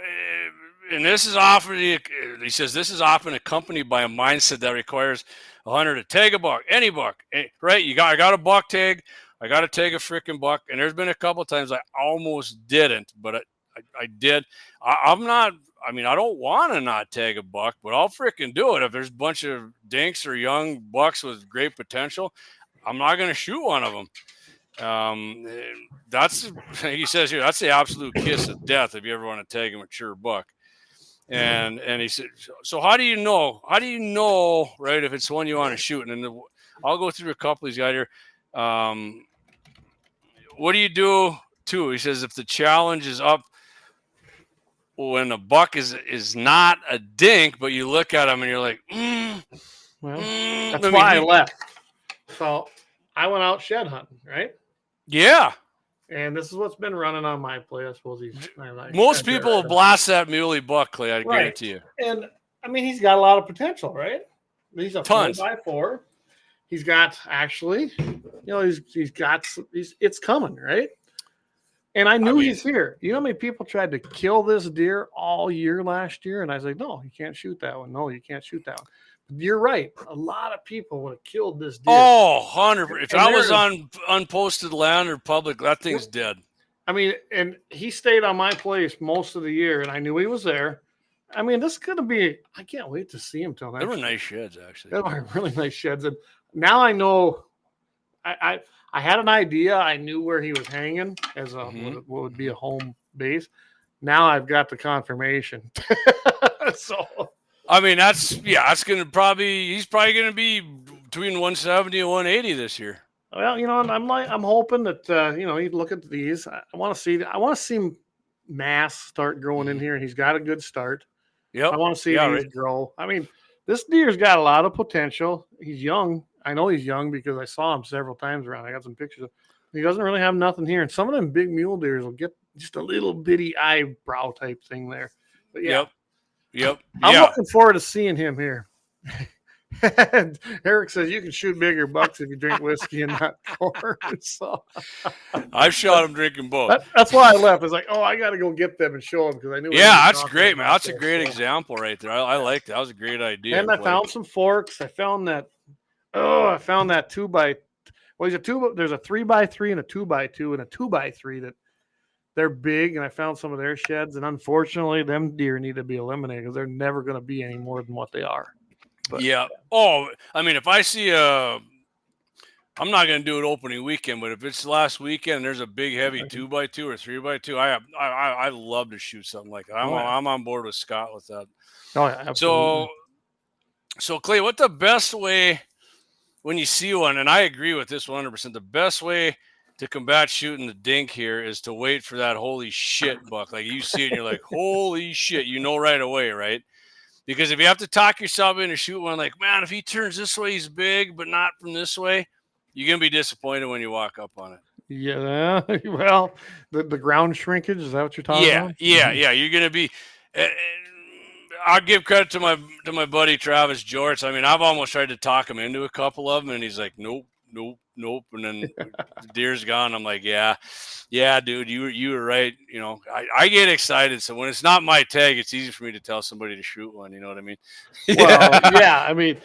B: and this is often, he says, this is often accompanied by a mindset that requires a hunter to tag a buck, any buck, right? I got a buck tag. I got to tag a freaking buck. And there's been a couple of times I almost didn't, but I did. I don't want to not tag a buck, but I'll freaking do it. If there's a bunch of dinks or young bucks with great potential, I'm not going to shoot one of them. That's, he says here, that's the absolute kiss of death if you ever want to tag a mature buck. And he said, so how do you know, right, if it's one you want to shoot? And then I'll go through a couple he's got here. What do you do too? He says, if the challenge is up when a buck is not a dink, but you look at him and you're like,
A: that's why I left. So I went out shed hunting, right?
B: Yeah.
A: And this is what's been running on my play. I suppose
B: most people will blast that muley buck, Clay. I guarantee you.
A: And I mean, he's got a lot of potential, right? He's a 4x4. He's got actually, it's coming, right? And I knew he's here. You know how many people tried to kill this deer all year last year? And I was like, no, you can't shoot that one. No, you can't shoot that one. You're right. A lot of people would have killed this deer.
B: Oh, 100%. If I was on unposted land or public, that thing's dead.
A: I mean, and he stayed on my place most of the year, and I knew he was there. I mean, this is going to be – I can't wait to see him till next year.
B: They were nice sheds, actually.
A: They were really nice sheds. And now I know I had an idea. I knew where he was hanging as what would be a home base. Now I've got the confirmation. So –
B: I mean, it's going to he's probably going to be between 170 and 180 this year.
A: Well, I'm hoping that, you look at these. I want to see mass start growing in here. He's got a good start.
B: Yep.
A: I want to see these grow. I mean, this deer's got a lot of potential. He's young. I know he's young because I saw him several times around. I got some pictures of him. He doesn't really have nothing here. And some of them big mule deers will get just a little bitty eyebrow type thing there. But yeah.
B: Yep.
A: I'm looking forward to seeing him here. And Eric says you can shoot bigger bucks if you drink whiskey and not corn. So
B: I've shot them drinking both.
A: that's why I left. It's like, oh, I got to go get them and show them because I knew.
B: Yeah, that's great, man. That's a great example right there. I like that. That was a great idea.
A: And I found some forks. I found that 2x. Well, there's a 3x3 and a 2x2 and a 2x3 that they're big. And I found some of their sheds. And unfortunately, them deer need to be eliminated because they're never going to be any more than what they are. But,
B: yeah. Oh, I mean, if I see I'm not going to do it opening weekend, but if it's last weekend and there's a big heavy 2x2 or 3x2, I love to shoot something like that. I'm on board with Scott with that.
A: Oh yeah, absolutely.
B: So Clay, what's the best way when you see one? And I agree with this 100%. The best way to combat shooting the dink here is to wait for that holy shit buck. Like you see it and you're like, holy shit, right away, right? Because if you have to talk yourself into shoot one, like, man, if he turns this way, he's big, but not from this way, you're going to be disappointed when you walk up on it.
A: Yeah. Well, the ground shrinkage, is that what you're talking about?
B: Yeah. You're going to be I'll give credit to my buddy Travis George. I mean, I've almost tried to talk him into a couple of them, and he's like, nope. And then the deer's gone. I'm like, yeah, dude, you were right. You know, I get excited. So when it's not my tag, it's easy for me to tell somebody to shoot one. You know what I mean?
A: Well, yeah. I mean,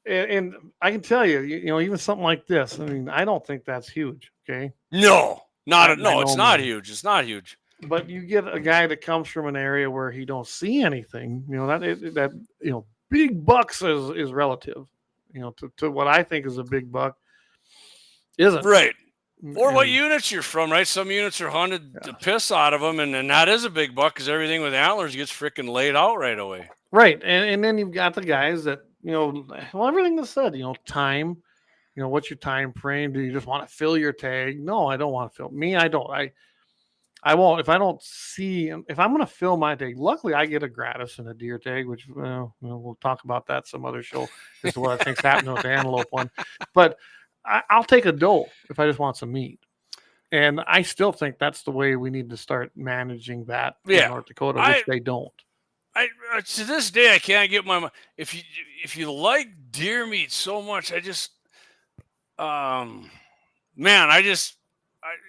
A: and I can tell you, even something like this. I mean, I don't think that's huge. Okay.
B: No, it's not huge. It's not huge.
A: But you get a guy that comes from an area where he don't see anything. Big bucks is relative. To what I think is a big buck. Isn't
B: right. Or what units you're from, right? Some units are hunted the piss out of them, and that is a big buck because everything with antlers gets freaking laid out right away.
A: Right, and then you've got the guys that everything that's said. Time. What's your time frame? Do you just want to fill your tag? No, I don't want to fill. Me, I don't. I won't. If I don't see, if I'm going to fill my tag, luckily I get a gratis and a deer tag, which we'll talk about that some other show. This is what I think's happening with the antelope one, but. I'll take a doe if I just want some meat. And I still think that's the way we need to start managing that in North Dakota, which they don't.
B: To this day, I can't get my mind. If you like deer meat so much, I just,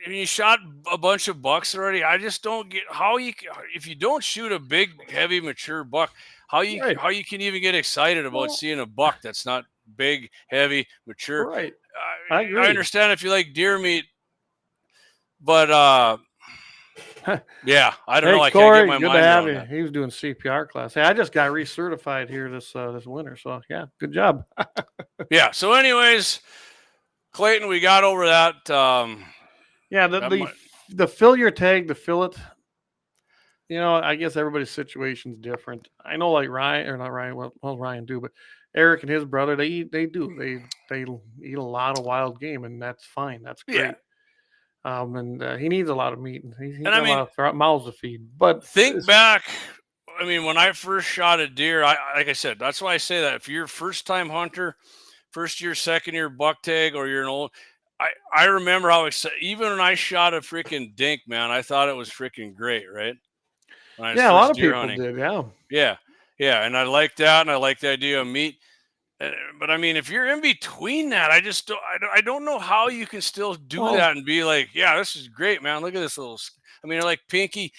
B: you shot a bunch of bucks already. I just don't get how if you don't shoot a big, heavy, mature buck, how you can even get excited about seeing a buck that's not big, heavy, mature.
A: Right.
B: I understand if you like deer meat, but yeah, I don't know. I
A: Corey,
B: can't get my
A: good
B: mind
A: to have
B: around
A: you.
B: that.
A: He was doing CPR class. Hey, I just got recertified here this winter, so yeah, good job.
B: Yeah. So, anyways, Clayton, we got over that.
A: The fill your tag, the fill it. I guess everybody's situation's different. I know, like Ryan do, but Eric and his brother, they eat a lot of wild game, and that's fine. That's great. Yeah. He needs a lot of meat, and he's got a lot of mouths to feed. But
B: think back. I mean, when I first shot a deer, like I said, that's why I say that if you're a first-time hunter, first year, second year buck tag, or you're an old, I remember how excited. Even when I shot a freaking dink, man, I thought it was freaking great, right?
A: A lot of people did.
B: Yeah, and I like that, and I like the idea of meat. But I mean, if you're in between that, I don't know how you can still do that and be like, yeah, this is great, man. Look at this little. I mean, they're like pinky,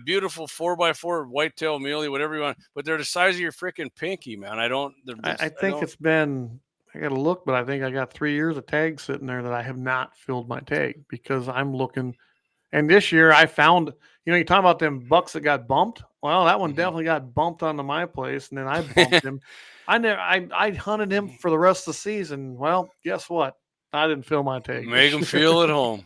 B: beautiful 4x4 whitetail muley, whatever you want, but they're the size of your freaking pinky, man. I
A: think it's been. I got to look, but I think I got 3 years of tags sitting there that I have not filled my tag because I'm looking. And this year I found, you talk about them bucks that got bumped. Well, that one definitely got bumped onto my place, and then I bumped him. I hunted him for the rest of the season. Well, guess what? I didn't fill my tag.
B: Make him feel at home.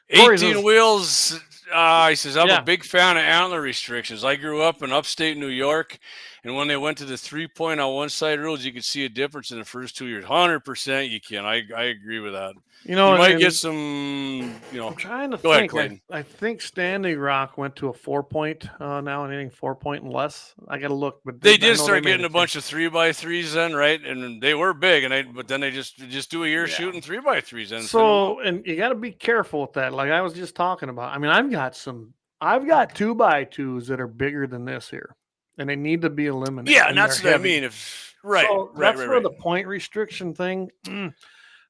A: 18
B: wheels. He says, I'm a big fan of antler restrictions. I grew up in upstate New York, and when they went to the 3-point on one side rules, you could see a difference in the first 2 years. 100% you can. I agree with that. You might get some,
A: I'm trying to
B: go
A: think.
B: Ahead,
A: I think Standing Rock went to a 4-point now, and anything 4-point and less. I got to look, but
B: they did start getting a bunch of 3x3s then, right? And they were big, but then they just do a year shooting 3x3s then.
A: So, and you got to be careful with that. Like I was just talking about. I mean, I've got 2x2s that are bigger than this here, and they need to be eliminated.
B: Yeah, and that's what I mean.
C: Right.
A: So
C: right.
A: that's where the point restriction thing.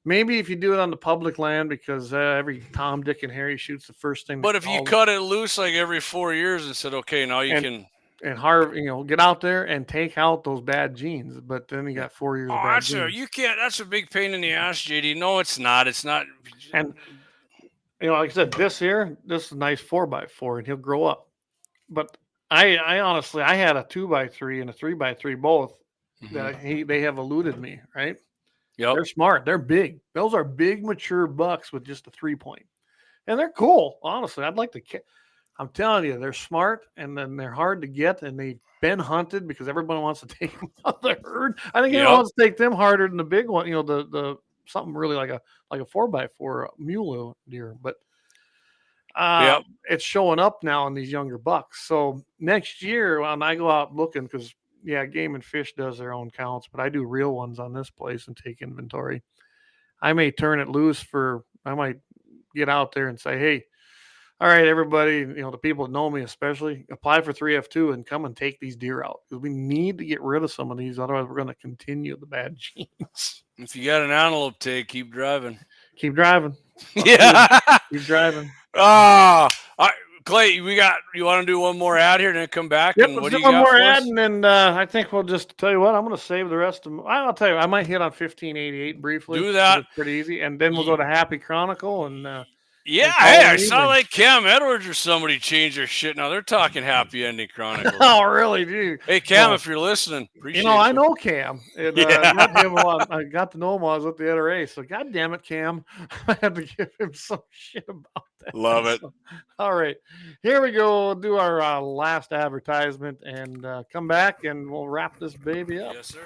A: Maybe if you do it on the public land, because every Tom, Dick, and Harry shoots the first thing.
C: But if you cut it loose like every 4 years and said, okay, now you can.
A: And get out there and take out those bad genes. But then you got 4 years of bad genes.
C: You can't. That's a big pain in the ass, JD. No, it's not. It's not.
A: And like I said, this is a nice 4x4, and he'll grow up. But I honestly, I had a 2x3 and a 3x3 both that they have eluded me, right?
C: Yep.
A: They're smart. They're big. Those are big, mature bucks with just a 3-point. And they're cool. Honestly, I'd like to. I'm telling you, they're smart, and then they're hard to get, and they've been hunted because everyone wants to take them out of the herd. I think everyone wants to take them harder than the big one. The something really like a 4x4 mule deer, but it's showing up now in these younger bucks. So next year when I go out looking, because Game and Fish does their own counts, but I do real ones on this place and take inventory. I may turn it loose I might get out there and say, hey, all right, everybody, the people that know me especially, apply for 3F2 and come and take these deer out, because we need to get rid of some of these. Otherwise, we're going to continue the bad genes.
C: If you got an antelope tag, keep driving.
A: Keep driving.
C: Yeah.
A: Keep driving.
C: Clay, you want to do one more ad here and then come back?
A: Yep,
C: and
A: let's
C: what
A: do
C: you
A: one
C: got
A: more
C: for
A: ad,
C: us?
A: and then I think we'll just tell you what, I'm going to save the rest of. I'll tell you, I might hit on 1588 briefly.
C: Do that.
A: It's pretty easy, and then we'll go to Happy Chronicle and.
C: I saw like Cam Edwards or somebody change their shit. Now they're talking Happy Ending Chronicles.
A: Oh, really, dude?
C: Hey, Cam, if you're listening, appreciate
A: I know Cam. And, I got to know him while I was at the NRA. So, God damn it, Cam. I had to give him some shit about that.
C: Love it.
A: So, all right. Here we go. We'll do our last advertisement and come back and we'll wrap this baby up.
C: Yes, sir.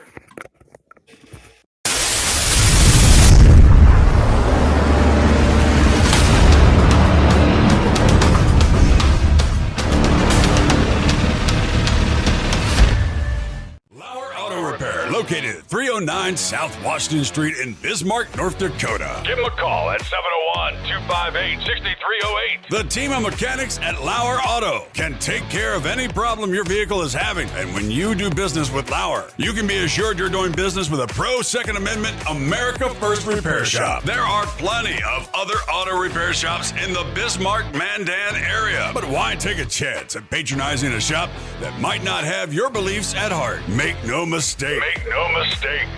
D: LAUER Auto Repair, located at 309 South Washington Street in Bismarck, North Dakota.
E: Give them a call at 701-258-6308.
D: The team of mechanics at LAUER Auto can take care of any problem your vehicle is having. And when you do business with LAUER, you can be assured you're doing business with a pro Second Amendment America First repair shop. There are plenty of other auto repair shops in the Bismarck-Mandan area. But why take a chance at patronizing a shop that might not have your beliefs at heart? Make no mistake.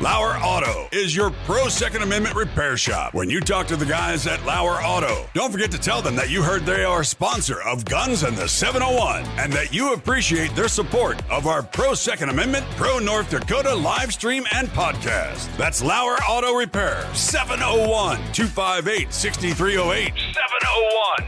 D: LAUER Auto is your pro Second Amendment repair shop. When you talk to the guys at LAUER Auto, don't forget to tell them that you heard they are a sponsor of Guns and the 701 and that you appreciate their support of our pro Second Amendment, pro North Dakota live stream and podcast. That's LAUER Auto Repair, 701-258-6308.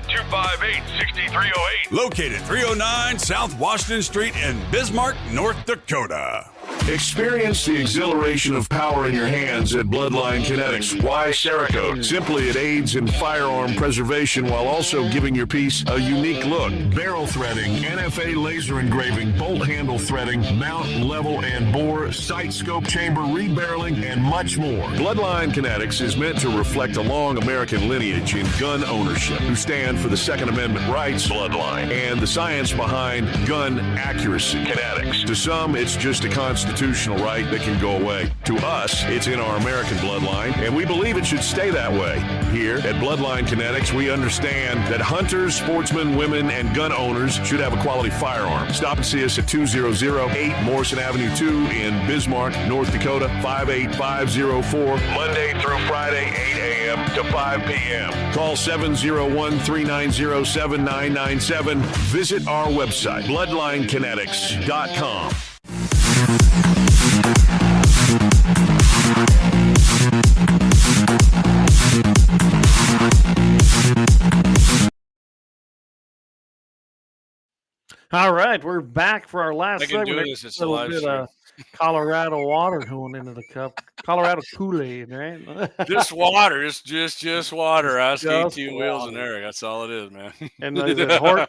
E: 701-258-6308.
D: Located 309 South Washington Street in Bismarck, North Dakota.
E: Experience the exhilaration of power in your hands at Bloodline Kinetics. Why Cerakote? Simply, it aids in firearm preservation while also giving your piece a unique look. Barrel threading, NFA laser engraving, bolt handle threading, mount, level, and bore, sight scope chamber, rebarreling, and much more. Bloodline Kinetics is meant to reflect a long American lineage in gun ownership, who stand for the Second Amendment rights, Bloodline, and the science behind gun accuracy. Kinetics. To some, it's just a constitutional right that can go away. To us, it's in our American bloodline, and we believe it should stay that way. Here at Bloodline Kinetics, we understand that hunters, sportsmen, women, and gun owners should have a quality firearm. Stop and see us at 2008 Morrison Avenue 2 in Bismarck, North Dakota, 58504, Monday through Friday, 8 a.m. to 5 p.m. Call 701-390-7997. Visit our website, bloodlinekinetics.com.
A: All right, we're back for our last
C: I can
A: segment.
C: do this. It's
A: a
C: a
A: little
C: live
A: bit
C: stream.
A: of Colorado water going into the cup. Colorado Kool-Aid, right?
C: Just water, just water. Ask
A: Just
C: 18 Wheels
A: water.
C: and Eric. That's all it is, man.
A: And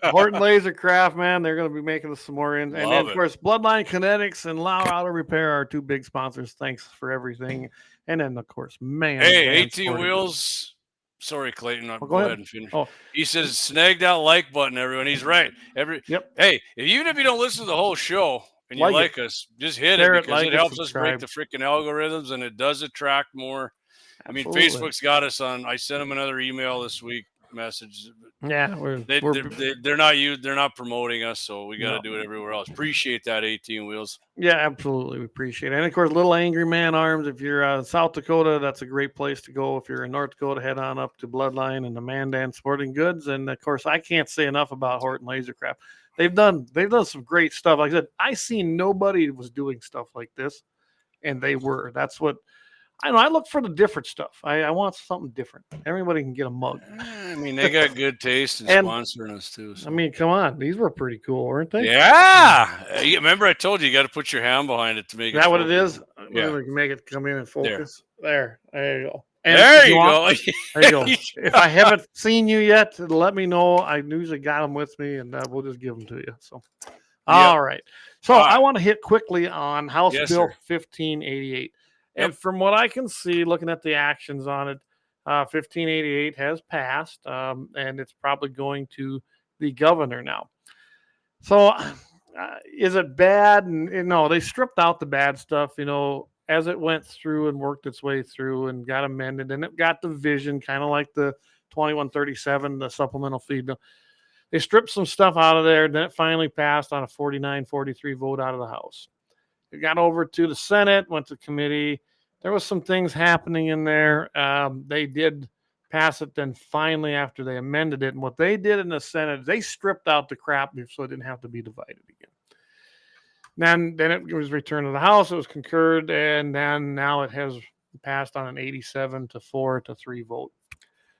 A: Horton Laser Craft, man, they're going to be making us some more in. And then, of course, Bloodline Kinetics and LAUER Auto Repair are two big sponsors. Thanks for everything. And then, of course, man.
C: Hey, 18 Wheels. Sorry, Clayton. Go ahead and finish. He says, snag that like button, everyone. He's right. Hey, even if you don't listen to the whole show,
B: and you like us, just hit
A: Share
B: it because it helps us
A: subscribe.
B: break the freaking algorithms, and it does attract more.
A: Absolutely.
B: I mean, Facebook's got us on. I sent them another email this week message.
A: Yeah,
B: they're not promoting us, so we got to do it everywhere else. Appreciate that, 18 Wheels.
A: Yeah, absolutely. We appreciate it. And of course, Little Angry Man Arms. If you're South Dakota, that's a great place to go. If you're in North Dakota, head on up to Bloodline and the Mandan Sporting Goods. And of course, I can't say enough about Horton Lasercraft. They've done some great stuff. Like I said, I seen nobody was doing stuff like this, and they were. That's what I know. I look for the different stuff. I want something different. Everybody can get a mug.
B: I mean, they got good taste in sponsoring us too. So.
A: I mean, come on, these were pretty cool, weren't they?
B: Yeah. Remember, I told you got to put your hand behind it to make it.
A: Is that what it is?
B: Yeah.
A: We can make it come in and focus. There you go.
B: And there you go.
A: There you go. If I haven't seen you yet, let me know. I usually got them with me, and we'll just give them to you. So, all right. So I want to hit quickly on House Bill 1588. And from what I can see, looking at the actions on it, 1588 has passed, and it's probably going to the governor now. So is it bad? No, they stripped out the bad stuff, as it went through and worked its way through and got amended. And it got division, kind of like the 2137, the supplemental fee bill. They stripped some stuff out of there. Then it finally passed on a 49-43 vote out of the House. It got over to the Senate, went to committee. There was some things happening in there. They did pass it then finally after they amended it. And what they did in the Senate, they stripped out the crap so it didn't have to be divided again. Then it was returned to the House. It was concurred, and then now it has passed on an 87-4-3 vote.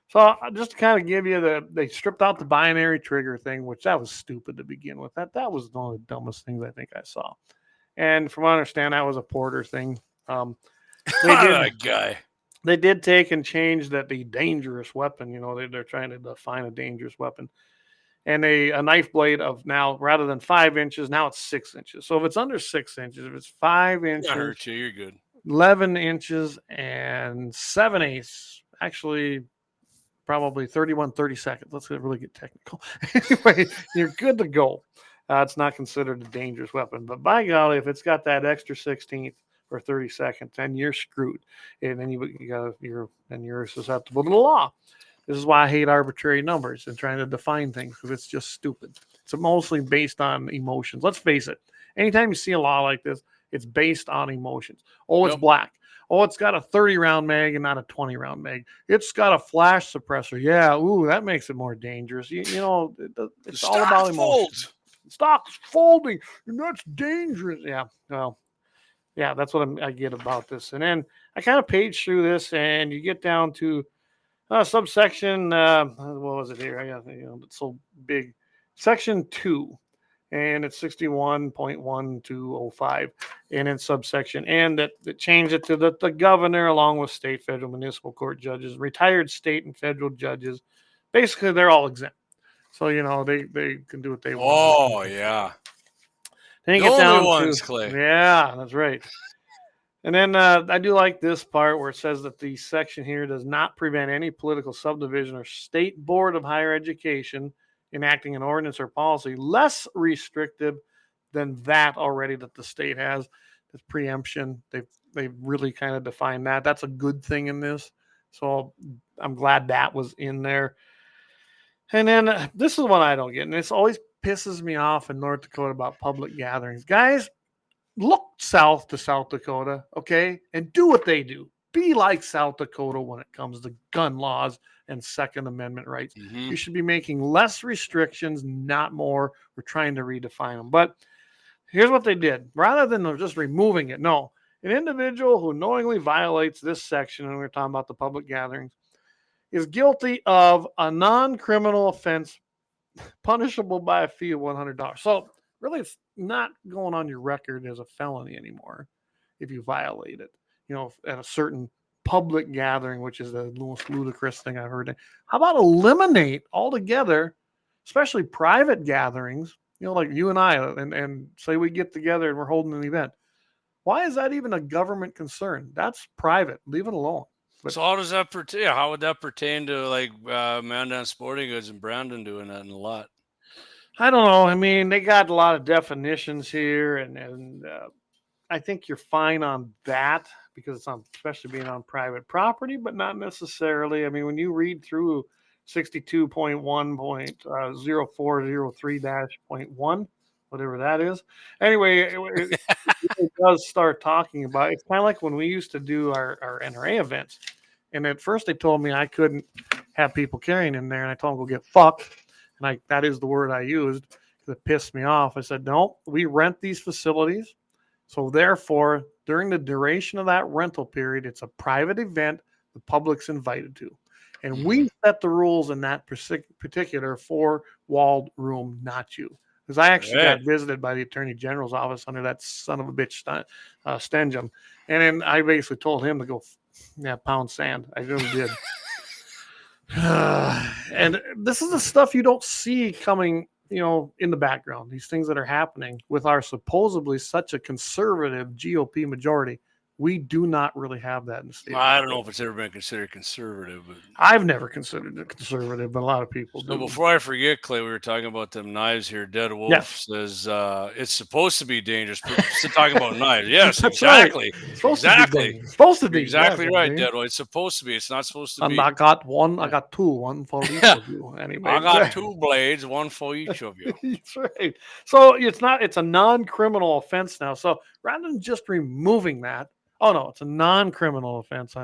A: So just to kind of give you they stripped out the binary trigger thing, which that was stupid to begin with. That was one of the dumbest things I think I saw. And from what I understand, that was a Porter thing. They did take and change that the dangerous weapon, they're trying to define a dangerous weapon. And a knife blade of now, rather than 5 inches, now it's 6 inches. So if it's under 6 inches, if it's 5 inches,
B: hurt you, you're good.
A: 11 inches and 7/8, actually probably 31-30 seconds. Let's really get technical. Anyway, you're good to go. It's not considered a dangerous weapon. But by golly, if it's got that extra 16th or 30 seconds, then you're screwed. And then you're susceptible to the law. This is why I hate arbitrary numbers and trying to define things, because it's just stupid. It's mostly based on emotions. Let's face it. Anytime you see a law like this, it's based on emotions. Oh, it's black. Oh, it's got a 30-round mag and not a 20-round mag. It's got a flash suppressor. Yeah, ooh, that makes it more dangerous. It's all about emotions. Stock's folding, and that's dangerous. Yeah, well, yeah, that's what I get about this. And then I kind of page through this, and you get down to subsection, what was it here? It's so big. Section 2, and it's 61.1205, and in subsection, and that changed it to the governor, along with state, federal, municipal court judges, retired state and federal judges. Basically, they're all exempt. So, they can do what they want.
B: Oh, yeah.
A: Then you get down to Clay. Yeah, that's right. And then I do like this part where it says that the section here does not prevent any political subdivision or state board of higher education enacting an ordinance or policy less restrictive than that already that the state has. This preemption, they've really kind of defined that. That's a good thing in this. So I'm glad that was in there. And then this is one I don't get, and this always pisses me off in North Dakota about public gatherings. Guys, look south to South Dakota, okay, and do what they do. Be like South Dakota when it comes to gun laws and Second Amendment rights. Mm-hmm. You should be making less restrictions, not more. We're trying to redefine them. But here's what they did. Rather than just removing it, no. An individual who knowingly violates this section, and we're talking about the public gatherings, is guilty of a non-criminal offense punishable by a fee of $100. So really, it's not going on your record as a felony anymore if you violate it, at a certain public gathering, which is the most ludicrous thing I've heard. How about eliminate altogether, especially private gatherings, like you and I, and say we get together and we're holding an event. Why is that even a government concern? That's private. Leave it alone.
B: But, so how does that pertain? How would that pertain to like Mandan Sporting Goods and Brandon doing that in a lot?
A: I don't know. I mean, they got a lot of definitions here, and I think you're fine on that because it's on, especially being on private property, but not necessarily. I mean, when you read through 62.1.0403-.1, whatever that is. Anyway, it does start talking about it's kind of like when we used to do our NRA events. And at first they told me I couldn't have people carrying in there, and I told them go get fucked. And that is the word I used because it pissed me off. I said, no, we rent these facilities. So therefore, during the duration of that rental period, it's a private event the public's invited to. And we set the rules in that particular four-walled room, not you. Because I actually got visited by the Attorney General's office under that son of a bitch Stenjum. And then I basically told him to go pound sand. I really did. And this is the stuff you don't see coming, in the background. These things that are happening with our supposedly such a conservative GOP majority. We do not really have that in the state.
B: I don't know if it's ever been considered conservative, but
A: I've never considered it conservative, but a lot of people do.
B: So before I forget, Clay, we were talking about them knives here. Dead Wolf says it's supposed to be dangerous. Still talking about knives. Yes,
A: That's
B: exactly.
A: Right. It's supposed
B: exactly.
A: To be. It's supposed to be.
B: Exactly right, Dead Wolf. It's supposed to be. It's not supposed to be.
A: I got one. I got two. One for each of you. Anyway,
B: I got two blades, one for each of you.
A: That's right. So it's a non-criminal offense now. So rather than just removing that, oh no, it's a non-criminal offense.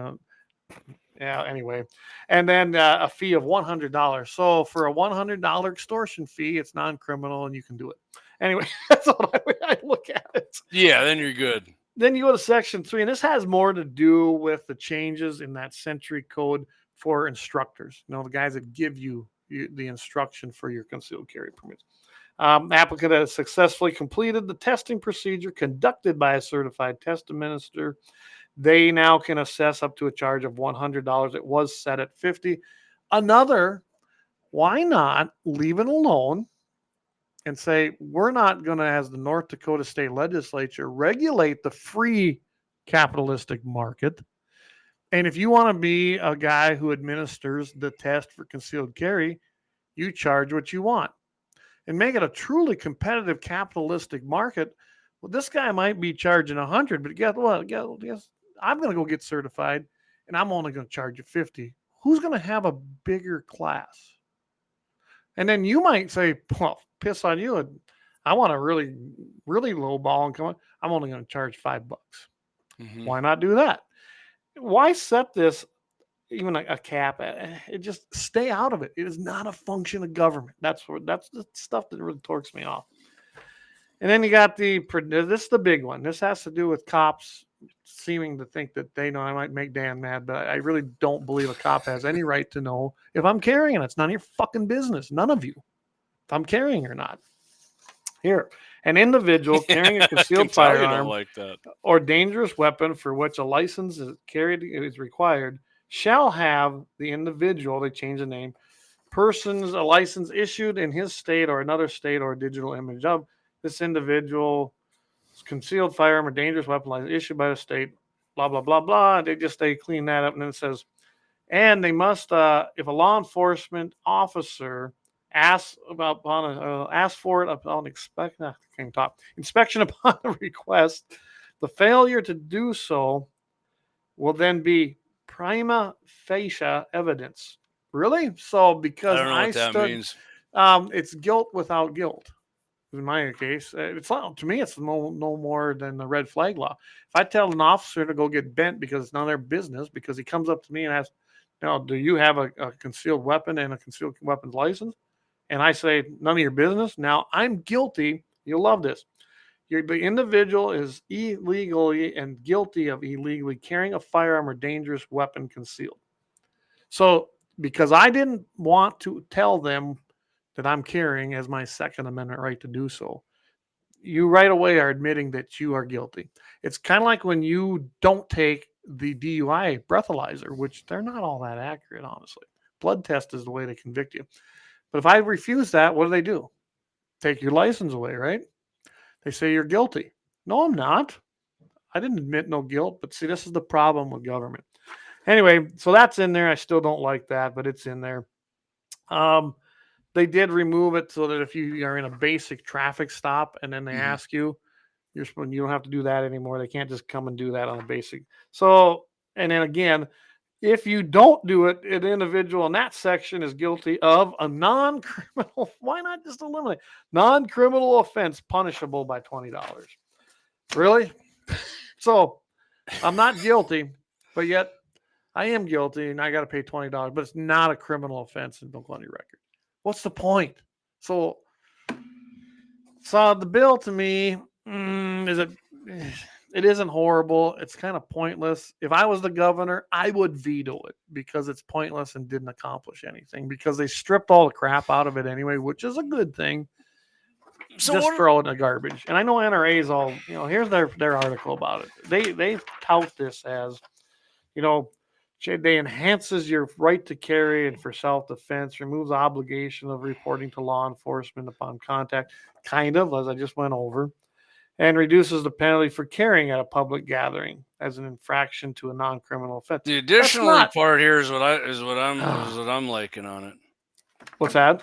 A: Anyway. And then a fee of $100. So for a $100 extortion fee, it's non-criminal and you can do it. Anyway, that's what I look at it.
B: Yeah, then you're good.
A: Then you go to Section 3, and this has more to do with the changes in that Century Code for instructors. The guys that give you the instruction for your concealed carry permits. Applicant has successfully completed the testing procedure conducted by a certified test administrator. They now can assess up to a charge of $100. It was set at $50. Why not leave it alone and say, we're not going to, as the North Dakota State Legislature, regulate the free capitalistic market. And if you want to be a guy who administers the test for concealed carry, you charge what you want. And make it a truly competitive capitalistic market. Well, this guy might be charging $100, but guess what? Guess I'm going to go get certified, and I'm only going to charge you $50. Who's going to have a bigger class? And then you might say, well, piss on you. I want a really, really low ball and come on. I'm only going to charge $5. Mm-hmm. Why not do that? Why set this even a cap? It just stay out of it. It is not a function of government. That's the stuff that really torques me off. And then you got this is the big one. This has to do with cops seeming to think that they know. I might make Dan mad, but I really don't believe a cop has any right to know if I'm carrying it. It's none of your fucking business. None of you. If I'm carrying or not. Here, an individual carrying a concealed firearm or dangerous weapon for which a license is required shall have the individual, they change the name, person's a license issued in his state or another state or a digital image of this individual concealed firearm or dangerous weapon license issued by the state, blah, blah, blah, blah. They clean that up. And then it says, and they must, if a law enforcement officer asks for it upon inspection upon a request, the failure to do so will then be prima facie evidence. Really? So because
B: I don't know what that means.
A: It's guilt without guilt. In my case, it's to me, it's no more than the red flag law. If I tell an officer to go get bent because it's none of their business, because he comes up to me and asks, "Now, do you have a concealed weapon and a concealed weapons license?" And I say, "None of your business." Now I'm guilty. You'll love this. The individual is illegally and guilty of illegally carrying a firearm or dangerous weapon concealed. So because I didn't want to tell them that I'm carrying as my Second Amendment right to do so, you right away are admitting that you are guilty. It's kind of like when you don't take the DUI breathalyzer, which they're not all that accurate, honestly. Blood test is the way they convict you. But if I refuse that, what do? Take your license away, right? They say you're guilty. No, I'm not. I didn't admit no guilt, but see, this is the problem with government. Anyway, so that's in there. I still don't like that, but it's in there. they did remove it so that if you are in a basic traffic stop and then they ask you, you don't have to do that anymore. They can't just come and do that on a basic. So, and then again, if you don't do it, an individual in that section is guilty of a non-criminal. Why not just eliminate non-criminal offense punishable by $20? Really? So I'm not guilty, but yet I am guilty and I got to pay $20, but it's not a criminal offense and don't go on your record. What's the point? So the bill to me, it isn't horrible. It's kind of pointless. If I was the governor, I would veto it because it's pointless and didn't accomplish anything because they stripped all the crap out of it anyway, which is a good thing. So just throw it in the garbage. And I know NRA's all, here's their article about it. They tout this as, they enhances your right to carry and for self-defense, removes the obligation of reporting to law enforcement upon contact, kind of, as I just went over, and reduces the penalty for carrying at a public gathering as an infraction to a non-criminal offense.
B: The additional part here is what I'm liking on it.
A: What's that?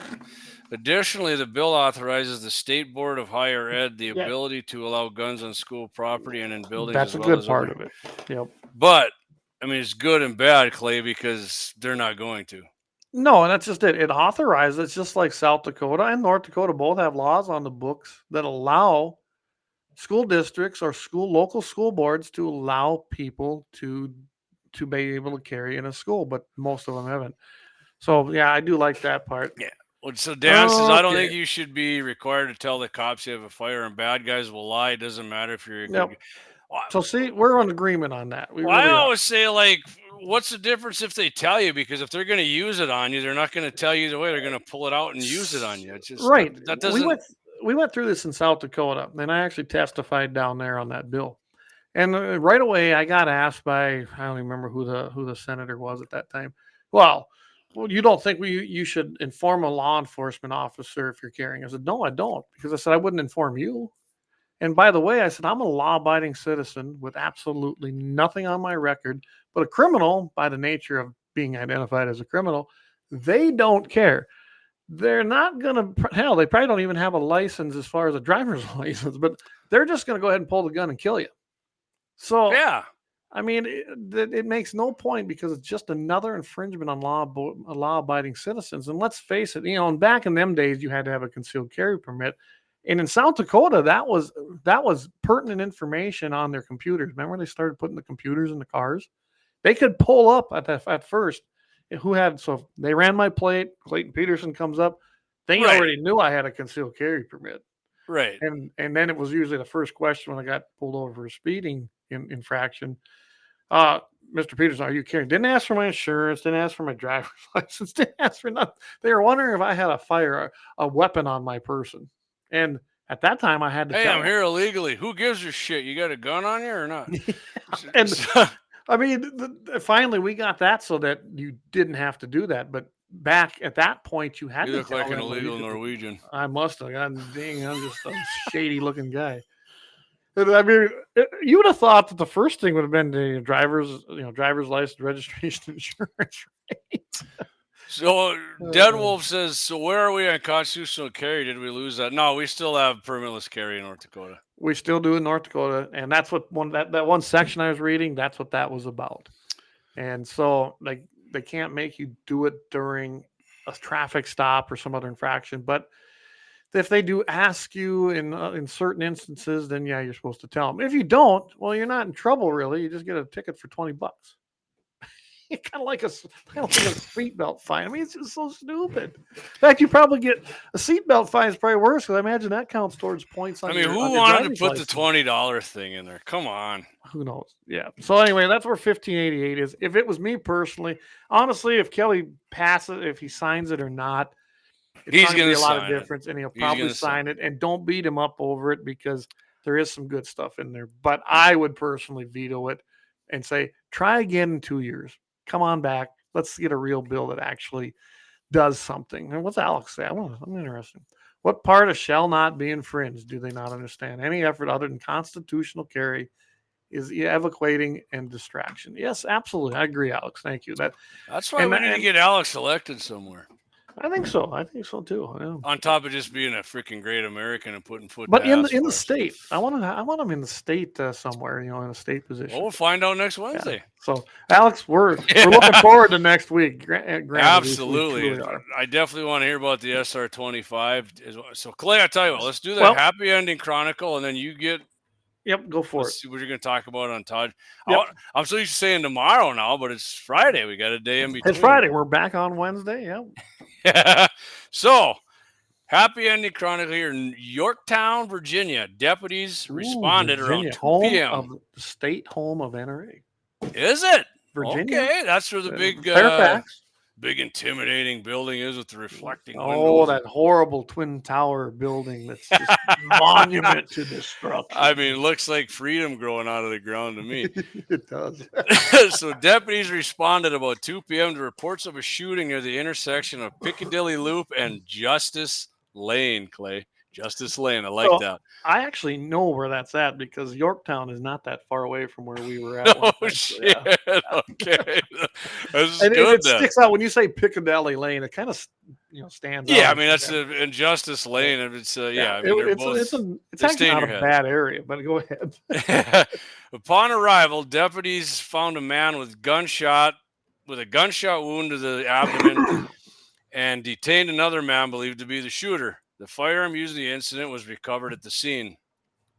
B: Additionally, the bill authorizes the State Board of Higher Ed the ability to allow guns on school property and in buildings.
A: That's
B: as well
A: a good
B: as
A: part of it. Yep.
B: But I mean, it's good and bad, Clay, because they're not going to.
A: No, and that's just it. It authorizes. It's just like South Dakota and North Dakota both have laws on the books that allow school districts or local school boards to allow people to be able to carry in a school, but most of them haven't. So yeah, I do like that part.
B: Yeah. Well, so Dan says, I don't think you should be required to tell the cops you have a firearm. Bad guys will lie. It doesn't matter if you're a good guy.
A: So see, we're on agreement on that.
B: I always say, like, what's the difference if they tell you? Because if they're going to use it on you, they're not going to tell you either way. They're going to pull it out and use it on you. It's just
A: right.
B: That doesn't.
A: We went through this in South Dakota, and I actually testified down there on that bill. And right away, I got asked by, I don't even remember who the senator was at that time. Well, you don't think you should inform a law enforcement officer if you're carrying? I said, no, I don't, because I said I wouldn't inform you. And by the way, I said, I'm a law-abiding citizen with absolutely nothing on my record, but a criminal, by the nature of being identified as a criminal, they don't care. They're not going to, hell, they probably don't even have a license as far as a driver's license, but they're just going to go ahead and pull the gun and kill you. So,
B: yeah,
A: I mean, it makes no point because it's just another infringement on law-abiding citizens. And let's face it, and back in them days, you had to have a concealed carry permit. And in South Dakota, that was pertinent information on their computers. Remember, they started putting the computers in the cars. They could pull up at first so they ran my plate. Clayton Peterson comes up. They already knew I had a concealed carry permit.
B: Right.
A: And then it was usually the first question when I got pulled over for a speeding infraction. Mr. Peterson, are you carrying? Didn't ask for my insurance. Didn't ask for my driver's license. Didn't ask for nothing. They were wondering if I had a weapon on my person. And at that time, I had to.
B: Hey, I'm here illegally. Who gives a shit? You got a gun on you or not?
A: And I mean, finally, we got that so that you didn't have to do that. But back at that point, you had to.
B: You look like an illegal Norwegian.
A: I must have. I'm just a shady looking guy. I mean, you would have thought that the first thing would have been the driver's license, registration, insurance, right?
B: So Dead Wolf says, so where are we on constitutional carry? Did we lose that? No, we still have permitless carry in North Dakota.
A: We still do in North Dakota. And that's what that one section I was reading, that's what that was about. And so like they can't make you do it during a traffic stop or some other infraction. But if they do ask you in certain instances, then yeah, you're supposed to tell them. If you don't, well, you're not in trouble really. You just get a ticket for $20. Kind of like a seatbelt fine. I mean, it's just so stupid. In fact, you probably get a seatbelt fine is probably worse because I imagine that counts towards points. Who
B: wanted to put the $20 thing in there? Come on.
A: Who knows? Yeah. So anyway, that's where 1588 is. If it was me personally, honestly, if Kelly passes, if he signs it or not, it's going to be a lot of difference, and he'll probably sign it. And don't beat him up over it because there is some good stuff in there. But I would personally veto it and say, try again in 2 years. Come on back. Let's get a real bill that actually does something. And what's Alex say? I'm interested. What part of shall not be infringed do they not understand? Any effort other than constitutional carry is evacuating and distraction. Yes, absolutely. I agree, Alex. Thank you.
B: That's why we need to get Alex elected somewhere.
A: I think so. I think so too. Yeah.
B: On top of just being a freaking great American and putting foot.
A: But
B: to
A: in
B: ass
A: the
B: for us.
A: state, I want him in the state somewhere. In a state position.
B: Well, we'll find out next Wednesday.
A: Yeah. So, Alex, we're looking forward to next week.
B: Absolutely. I definitely want to hear about the SR25. So, Clay, I tell you what, let's do that happy ending chronicle, and then you get.
A: Yep, go for it.
B: See what you're going to talk about on Todd.
A: Yep.
B: I'm so used to saying tomorrow now, but it's Friday. We got a day in between.
A: It's Friday. We're back on Wednesday. Yep.
B: Yeah. So, happy ending chronicle here in Yorktown, Virginia. Deputies responded
A: Virginia,
B: around 2 p.m.
A: Of the state home of NRA.
B: Is it?
A: Virginia.
B: Okay, that's where the big
A: Fairfax.
B: Big intimidating building is with the reflecting windows.
A: Oh, that horrible twin tower building that's just monument to destruction.
B: I mean, looks like freedom growing out of the ground to me.
A: It does.
B: So deputies responded about 2 p.m. to reports of a shooting near the intersection of Piccadilly Loop and Justice Lane, Clay. Justice Lane. I like that.
A: I actually know where that's at because Yorktown is not that far away from where we were at.
B: Oh, shit. Yeah. Okay. That's
A: and
B: good.
A: It sticks out when you say Piccadilly Lane. It kind of stands out.
B: Yeah, I mean that's in Justice Lane. It's I mean,
A: it's actually not a bad area. But go ahead.
B: Upon arrival, deputies found a man with a gunshot wound to the abdomen, and detained another man believed to be the shooter. The firearm used in the incident was recovered at the scene.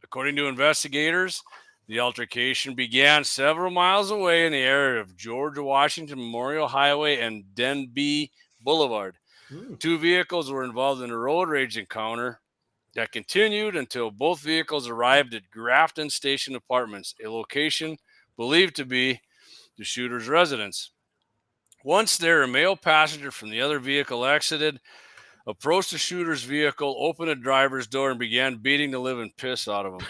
B: According to investigators, the altercation began several miles away in the area of George Washington Memorial Highway and Denbigh Boulevard. 2 vehicles were involved in a road rage encounter that continued until both vehicles arrived at Grafton Station Apartments, a location believed to be the shooter's residence. Once there, a male passenger from the other vehicle exited, approached the shooter's vehicle, opened the driver's door, and began beating the living piss out of him,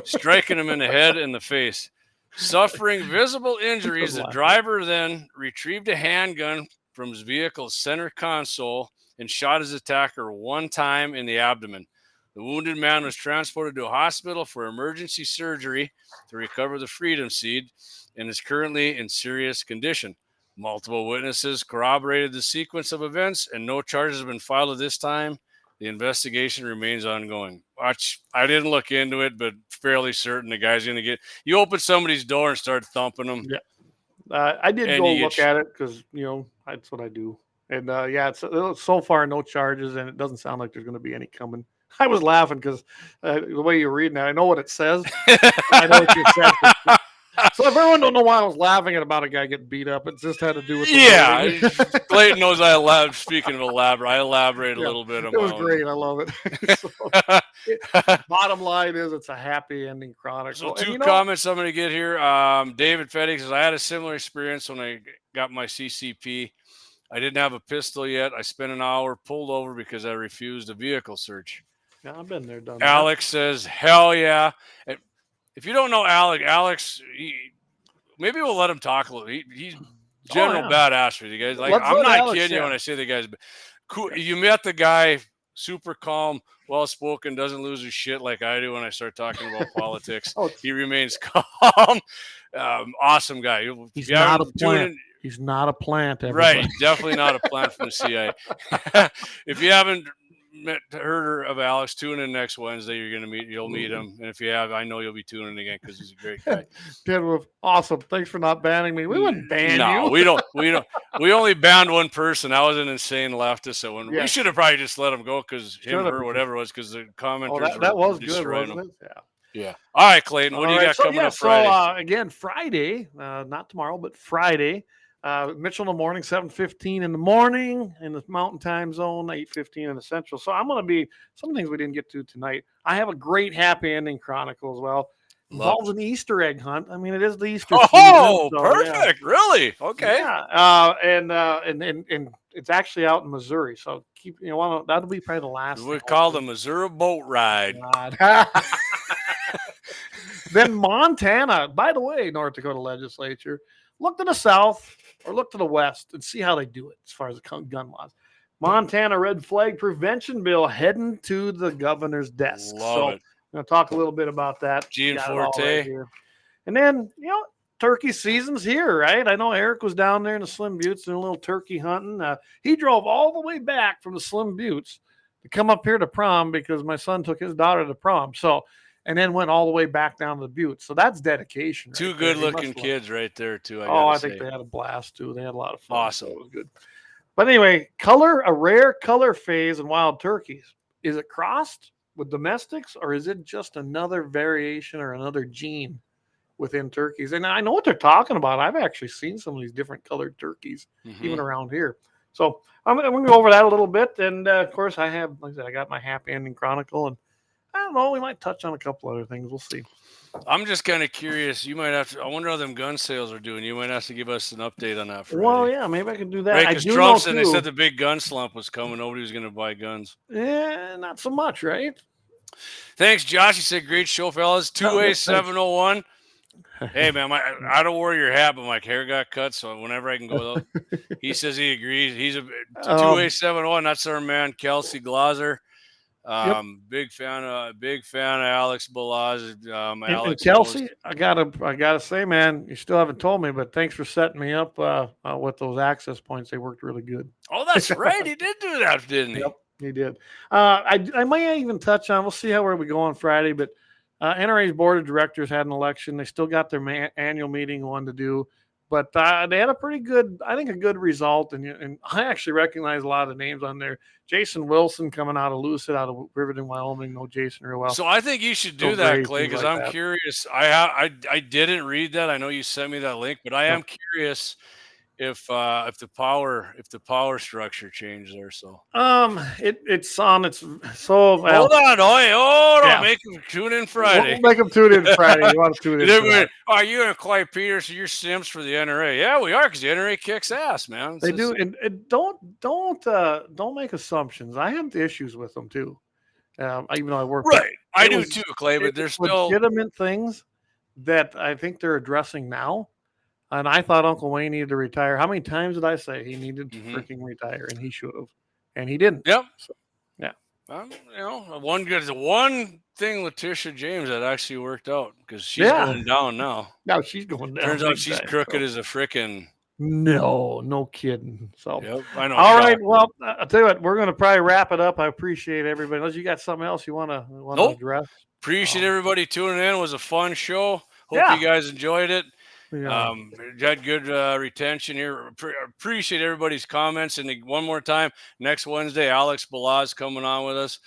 B: striking him in the head and the face. Suffering visible injuries, the driver then retrieved a handgun from his vehicle's center console and shot his attacker 1 time in the abdomen. The wounded man was transported to a hospital for emergency surgery to recover the freedom seed and is currently in serious condition. Multiple witnesses corroborated the sequence of events, and no charges have been filed at this time. The investigation remains ongoing. I didn't look into it, but fairly certain the guy's going to get... You open somebody's door and start thumping them.
A: Yeah. I did go look at it because, that's what I do. And, it's so far no charges, and it doesn't sound like there's going to be any coming. I was laughing because the way you're reading it, I know what it says. I know what you said. So if everyone don't know why I was laughing about a guy getting beat up, it just had to do with
B: Clayton knows I elaborate. Speaking of elaborate, I elaborate a little bit.
A: It was great. I love it. Bottom line is, it's a happy ending chronicle.
B: So 2 comments I'm going to get here. David Fettig says, I had a similar experience when I got my CCP. I didn't have a pistol yet. I spent an hour pulled over because I refused a vehicle search.
A: Yeah, I've been there, done
B: Alex says, hell yeah. If you don't know Alex, maybe we'll let him talk a little. He's general badass for you guys. Like, I'm not kidding you when I say the guy's cool. You met the guy, super calm, well-spoken, doesn't lose his shit like I do when I start talking about politics. He remains calm. Awesome guy.
A: He's not a plant. He's not a plant.
B: Everybody. Right. Definitely not a plant from the CIA. If you haven't heard of Alex, tune in next Wednesday. You'll meet him, and if you have, I know you'll be tuning in again because he's a great guy.
A: Awesome. Thanks for not banning me. We wouldn't ban you.
B: No, we don't. We only banned one person. That was an insane leftist. We should have probably just let him go because him or whatever it was because the commenters
A: that was good, wasn't it?
B: Yeah. All right, Clayton. What do you got coming up Friday?
A: So again, Friday, not tomorrow, but Friday. Mitchell in the morning, 7:15 in the morning in the Mountain Time Zone, 8:15 in the Central. So I'm going to be some things we didn't get to tonight. I have a great happy ending chronicle as well. Involves an Easter egg hunt. I mean, it is the Easter season.
B: Oh, so, perfect! Yeah. Really? Okay.
A: Yeah. And it's actually out in Missouri. So that'll be probably the last.
B: We call the Missouri boat ride.
A: Then Montana. By the way, North Dakota legislature. Look to the south or look to the west and see how they do it as far as the gun laws. Montana red flag prevention bill heading to the governor's desk.
B: Love it.
A: I'm going to talk a little bit about that.
B: G&T.
A: And then, turkey season's here, right? I know Eric was down there in the Slim Buttes doing a little turkey hunting. He drove all the way back from the Slim Buttes to come up here to prom because my son took his daughter to prom. So, and then went all the way back down to the Buttes. So that's dedication. Right
B: Two
A: there.
B: good-looking kids right there, too.
A: I think they had a blast, too. They had a lot of fun.
B: Awesome.
A: So it was good. But anyway, a rare color phase in wild turkeys. Is it crossed with domestics, or is it just another variation or another gene within turkeys? And I know what they're talking about. I've actually seen some of these different colored turkeys, even around here. So I'm going to go over that a little bit. And of course, I have, like I said, I got my happy ending chronicle, and I don't know, we might touch on a couple other things. We'll see.
B: I'm just kind of curious. You might have to. I wonder how them gun sales are doing. You might have to give us an update on that. Friday.
A: Well, yeah, maybe I can do that.
B: Right, because Trump said they said the big gun slump was coming. Nobody was going to buy guns.
A: Yeah, not so much, right?
B: Thanks, Josh. He said, "Great show, fellas." 2A701. Hey, man, I don't wear your hat, but my hair got cut, so whenever I can go, he says he agrees. He's a 2A701. That's our man, Kelsey Glauser. Big fan of Alex Balaz.
A: And Kelsey, I gotta say, man, you still haven't told me, but thanks for setting me up with those access points. They worked really good.
B: Oh, that's right. He did do that, didn't he?
A: Yep, he did. I might even touch on. We'll see where we go on Friday, but NRA's board of directors had an election. They still got their annual meeting one to do. But they had a pretty good, I think, a good result. And I actually recognize a lot of the names on there. Jason Wilson coming out of Lucid, out of Riverton, Wyoming. Know Jason real well.
B: So I think you should do that, Clay, because I'm curious. I didn't read that. I know you sent me that link, but I am curious if the power structure changed there. So
A: it's on. It's so.
B: Hold on. Make them tune in Friday.
A: We'll make them tune in Friday. You want to tune in?
B: Are you and Clay Peterson? You're Sims for the NRA. Yeah, we are, because the NRA kicks ass, man.
A: They do, and don't make assumptions. I have issues with them too. Even though I work
B: right, I do too, Clay. But there's still
A: legitimate things that I think they're addressing now. And I thought Uncle Wayne needed to retire. How many times did I say he needed to freaking retire? And he should have, and he didn't.
B: Yep.
A: So, yeah.
B: One thing, Letitia James, that actually worked out, because she's going down now.
A: Now she's going down.
B: Turns out she's crooked as a frickin'.
A: No kidding. So,
B: yep, I know.
A: All right. Well, I'll tell you what, we're going to probably wrap it up. I appreciate everybody. Unless you got something else you want to address.
B: Appreciate everybody tuning in. It was a fun show. Hope you guys enjoyed it.
A: Yeah.
B: Got good retention here. Appreciate everybody's comments. And one more time, next Wednesday, Alex Balaz coming on with us,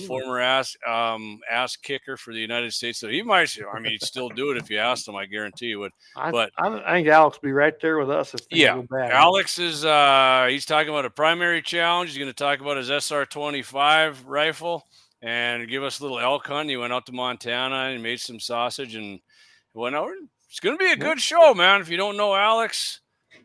B: former ass kicker for the United States. So he might, he'd still do it if you asked him. I guarantee you would.
A: I think Alex will be right there with us if things go bad.
B: Alex is he's talking about a primary challenge. He's going to talk about his SR-25 rifle and give us a little elk hunt. He went out to Montana and made some sausage and went out. It's going to be a good show, man. If you don't know Alex,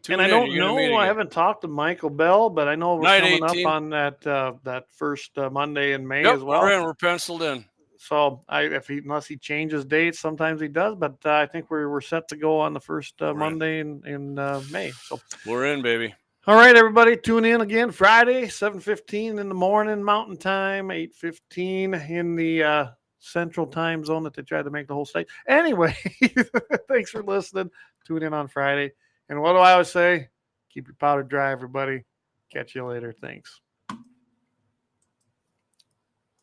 A: and I don't know, I haven't talked to Michael Bell, but I know we're coming up on that first Monday in May as well.
B: We're penciled in.
A: So unless he changes dates, sometimes he does, but I think we're set to go on the first Monday in May. So
B: we're in, baby.
A: All right, everybody, tune in again Friday, 7:15 in the morning Mountain Time, 8:15 in the Central Time Zone that they tried to make the whole state. Anyway, thanks for listening. Tune in on Friday. And what do I always say? Keep your powder dry, everybody. Catch you later. Thanks.